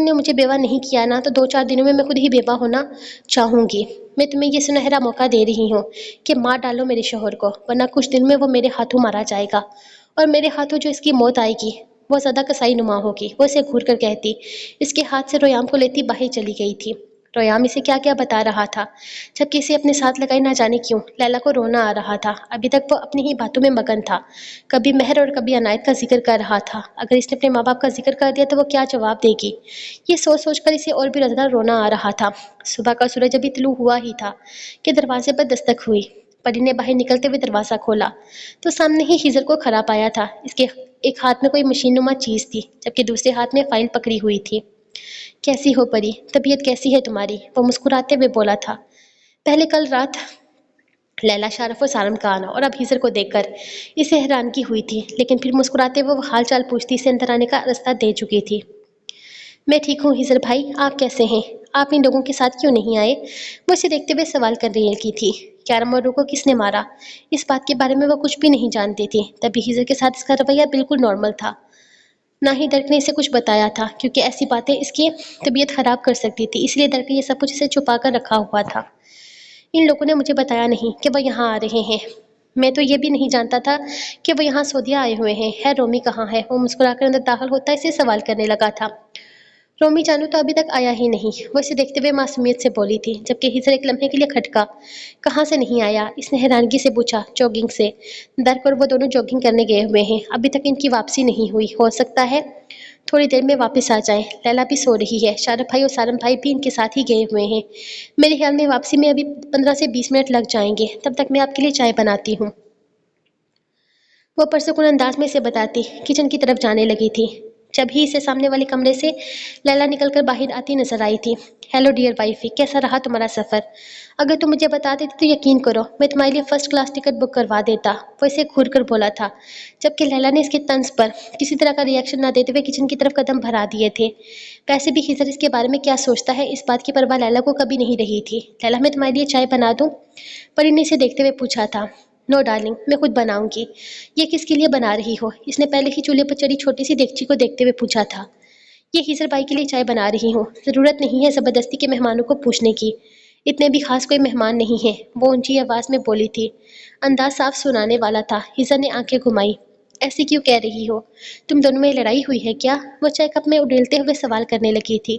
نے مجھے بیوہ نہیں کیا نا تو 2-4 دنوں میں خود ہی بیوہ ہونا چاہوں گی. میں تمہیں یہ سنہرا موقع دے رہی ہوں کہ مار ڈالو میرے شوہر کو، ورنہ کچھ دن میں وہ میرے ہاتھوں مارا جائے گا. اور میرے ہاتھوں جو اس کی موت آئے گی وہ زیادہ کسائی نما ہوگی. وہ اسے گھور کر کہتی. اس کے ہاتھ سے رویام کو لیتی باہر چلی گئی تھی. رویام اسے کیا کیا بتا رہا تھا، جبکہ اسے اپنے ساتھ لگائی نہ جانے کیوں لیلا کو رونا آ رہا تھا. ابھی تک وہ اپنی ہی باتوں میں مگن تھا. کبھی مہر اور کبھی عنایت کا ذکر کر رہا تھا. اگر اس نے اپنے ماں باپ کا ذکر کر دیا تو وہ کیا جواب دے گی. یہ سوچ سوچ کر اسے اور بھی زیادہ رونا آ رہا تھا. صبح کا سورج ابھی طلوع ہوا ہی تھا کہ دروازے پر دستک ہوئی. پری نے باہر نکلتے ہوئے دروازہ کھولا تو سامنے ہی ہیزر کو کھڑا پایا تھا. اس کے ایک ہاتھ میں کوئی مشین نما چیز تھی، جبکہ دوسرے ہاتھ میں فائل پکڑی ہوئی تھی. کیسی ہو پری؟ طبیعت کیسی ہے تمہاری؟ وہ مسکراتے ہوئے بولا تھا. پہلے کل رات لیلا، شارف اور سارم کا آنا اور اب ہیزر کو دیکھ کر اسے حیرانگی ہوئی تھی، لیکن پھر مسکراتے ہوئے وہ حال چال پوچھتی اسے اندر آنے کا راستہ دے چکی تھی. میں ٹھیک ہوں ہیزر بھائی، آپ کیسے ہیں؟ آپ ان لوگوں کے ساتھ کیوں نہیں آئے؟ وہ اسے دیکھتے ہوئے سوال کر رہی لڑکی تھی. کیرم اور رو کو کس نے مارا؟ اس بات کے بارے میں وہ کچھ بھی نہیں جانتی تھی. تبھی ہیزر کے ساتھ اس کا رویہ بالکل نارمل تھا. نہ ہی درک نے اسے کچھ بتایا تھا، کیونکہ ایسی باتیں اس کی طبیعت خراب کر سکتی تھی. اس لیے درک نے یہ سب کچھ اسے چھپا کر رکھا ہوا تھا. ان لوگوں نے مجھے بتایا نہیں کہ وہ یہاں آ رہے ہیں. میں تو یہ بھی نہیں جانتا تھا کہ وہ یہاں سعودیہ آئے ہوئے ہیں. ہے رومی کہاں ہے؟ وہ مسکرا کر اندر داخل ہوتا اسے سوال کرنے لگا تھا. رومی جانو تو ابھی تک آیا ہی نہیں. وہ اسے دیکھتے ہوئے معصومیت سے بولی تھی، جبکہ ہیزر ایک لمحے کے لیے کھٹکا. کہاں سے نہیں آیا؟ اس نے حیرانگی سے پوچھا. جوگنگ سے. درک اور وہ دونوں جوگنگ کرنے گئے ہوئے ہیں. ابھی تک ان کی واپسی نہیں ہوئی. ہو سکتا ہے تھوڑی دیر میں واپس آ جائیں. لیلا بھی سو رہی ہے. شارف بھائی اور سارم بھائی بھی ان کے ساتھ ہی گئے ہوئے ہیں. میرے خیال میں واپسی میں ابھی 15 سے 20 منٹ لگ جائیں گے. تب تک میں آپ کے لیے چائے بناتی ہوں. وہ پرسکون انداز میں اسے بتاتی کچن کی طرف جانے لگی تھی. جب ہی اسے سامنے والے کمرے سے لیلا نکل کر باہر آتی نظر آئی تھی. ہیلو ڈیئر وائفی، کیسا رہا تمہارا سفر؟ اگر تم مجھے بتا دیتی تو یقین کرو میں تمہارے لیے فرسٹ کلاس ٹکٹ بک کروا دیتا. وہ اسے گھور کر بولا تھا، جبکہ لیلا نے اس کے طنز پر کسی طرح کا ریئیکشن نہ دیتے ہوئے کچن کی طرف قدم بڑھا دیے تھے. ویسے بھی ہیزر اس کے بارے میں کیا سوچتا ہے اس بات کی پرواہ لیلا کو کبھی نہیں رہی تھی. لیلا، میں تمہارے لیے چائے بنا دوں؟ پری نے اسے دیکھتے ہوئے پوچھا تھا. نو ڈارلنگ، میں خود بناؤں گی. یہ کس کے لیے بنا رہی ہو؟ اس نے پہلے ہی چولہے پر چڑی چھوٹی سی دیگچی کو دیکھتے ہوئے پوچھا تھا. یہ ہیزر بائی کے لیے چائے بنا رہی ہوں. ضرورت نہیں ہے زبردستی کے مہمانوں کو پوچھنے کی. اتنے بھی خاص کوئی مہمان نہیں ہے، وہ اونچی آواز میں بولی تھی. انداز صاف سنانے والا تھا. ہیزر نے آنکھیں گھمائی. ایسے کیوں کہہ رہی ہو؟ تم دونوں میں لڑائی ہوئی ہے کیا؟ وہ چائے کپ میں اڈیلتے ہوئے سوال کرنے لگی تھی.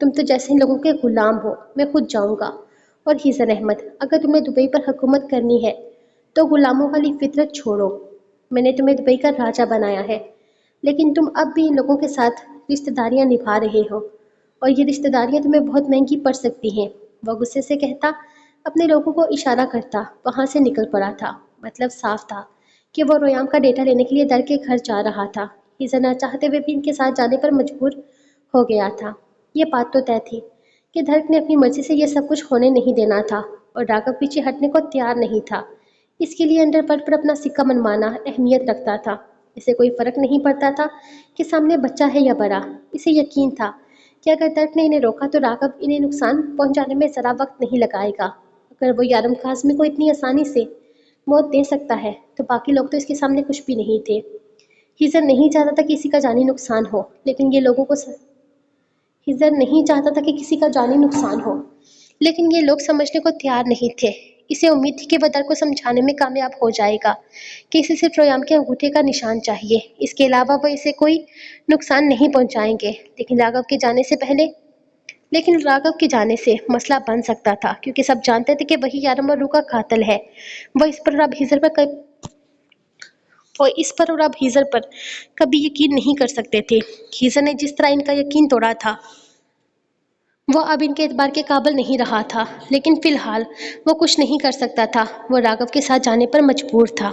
تم تو جیسے ان لوگوں کے غلام ہو، میں خود جاؤں گا۔ اور حسن احمد، اگر تمہیں دبئی پر حکومت کرنی ہے تو غلاموں والی فطرت چھوڑو۔ میں نے تمہیں دبئی کا راجہ بنایا ہے، لیکن تم اب بھی ان لوگوں کے ساتھ رشتہ داریاں نبھا رہے ہو، اور یہ رشتہ داریاں تمہیں بہت مہنگی پڑ سکتی ہیں۔ وہ غصے سے کہتا، اپنے لوگوں کو اشارہ کرتا، وہاں سے نکل پڑا تھا۔ مطلب صاف تھا کہ وہ ریام کا ڈیٹا لینے کے لیے در کے گھر جا رہا تھا۔ حسن نہ چاہتے ہوئے بھی ان کے ساتھ جانے پر مجبور ہو گیا تھا۔ یہ بات تو طے تھی کہ دھرک نے اپنی مرضی سے یہ سب کچھ ہونے نہیں دینا تھا، اور راگھو پیچھے ہٹنے کو تیار نہیں تھا۔ اس کے لیے انڈر ورلڈ پر اپنا سکہ منوانا اہمیت رکھتا تھا۔ اسے کوئی فرق نہیں پڑتا تھا کہ سامنے بچہ ہے یا بڑا۔ اسے یقین تھا کہ اگر درک نے انہیں روکا تو راگھو انہیں نقصان پہنچانے میں ذرا وقت نہیں لگائے گا۔ اگر وہ یارم کاظمی کو اتنی آسانی سے موت دے سکتا ہے تو باقی لوگ تو اس کے سامنے کچھ بھی نہیں تھے۔ ہزر نہیں چاہتا تھا کہ کسی کا جانی نقصان ہو، لیکن یہ لوگوں کو ہزر نہیں چاہتا تھا کہ کسی کا جانی نقصان ہو، لیکن یہ لوگ سمجھنے کو تیار نہیں تھے۔ اسے امید تھی کہ وہ در کو سمجھانے میں کامیاب ہو جائے گا کہ اسے صرف ریام کے انگوٹھے کا نشان چاہیے، اس کے علاوہ وہ اسے کوئی نقصان نہیں پہنچائیں گے۔ لیکن راگھو کے جانے سے مسئلہ بن سکتا تھا، کیونکہ سب جانتے تھے کہ وہی یارم اور روح کا قاتل ہے۔ وہ اس پر اور اب ہزر پر کبھی یقین نہیں کر سکتے تھے۔ ہزر نے جس طرح ان کا یقین توڑا تھا، وہ اب ان کے اعتبار کے قابل نہیں رہا تھا، لیکن فی الحال وہ کچھ نہیں کر سکتا تھا۔ وہ راگھو کے ساتھ جانے پر مجبور تھا۔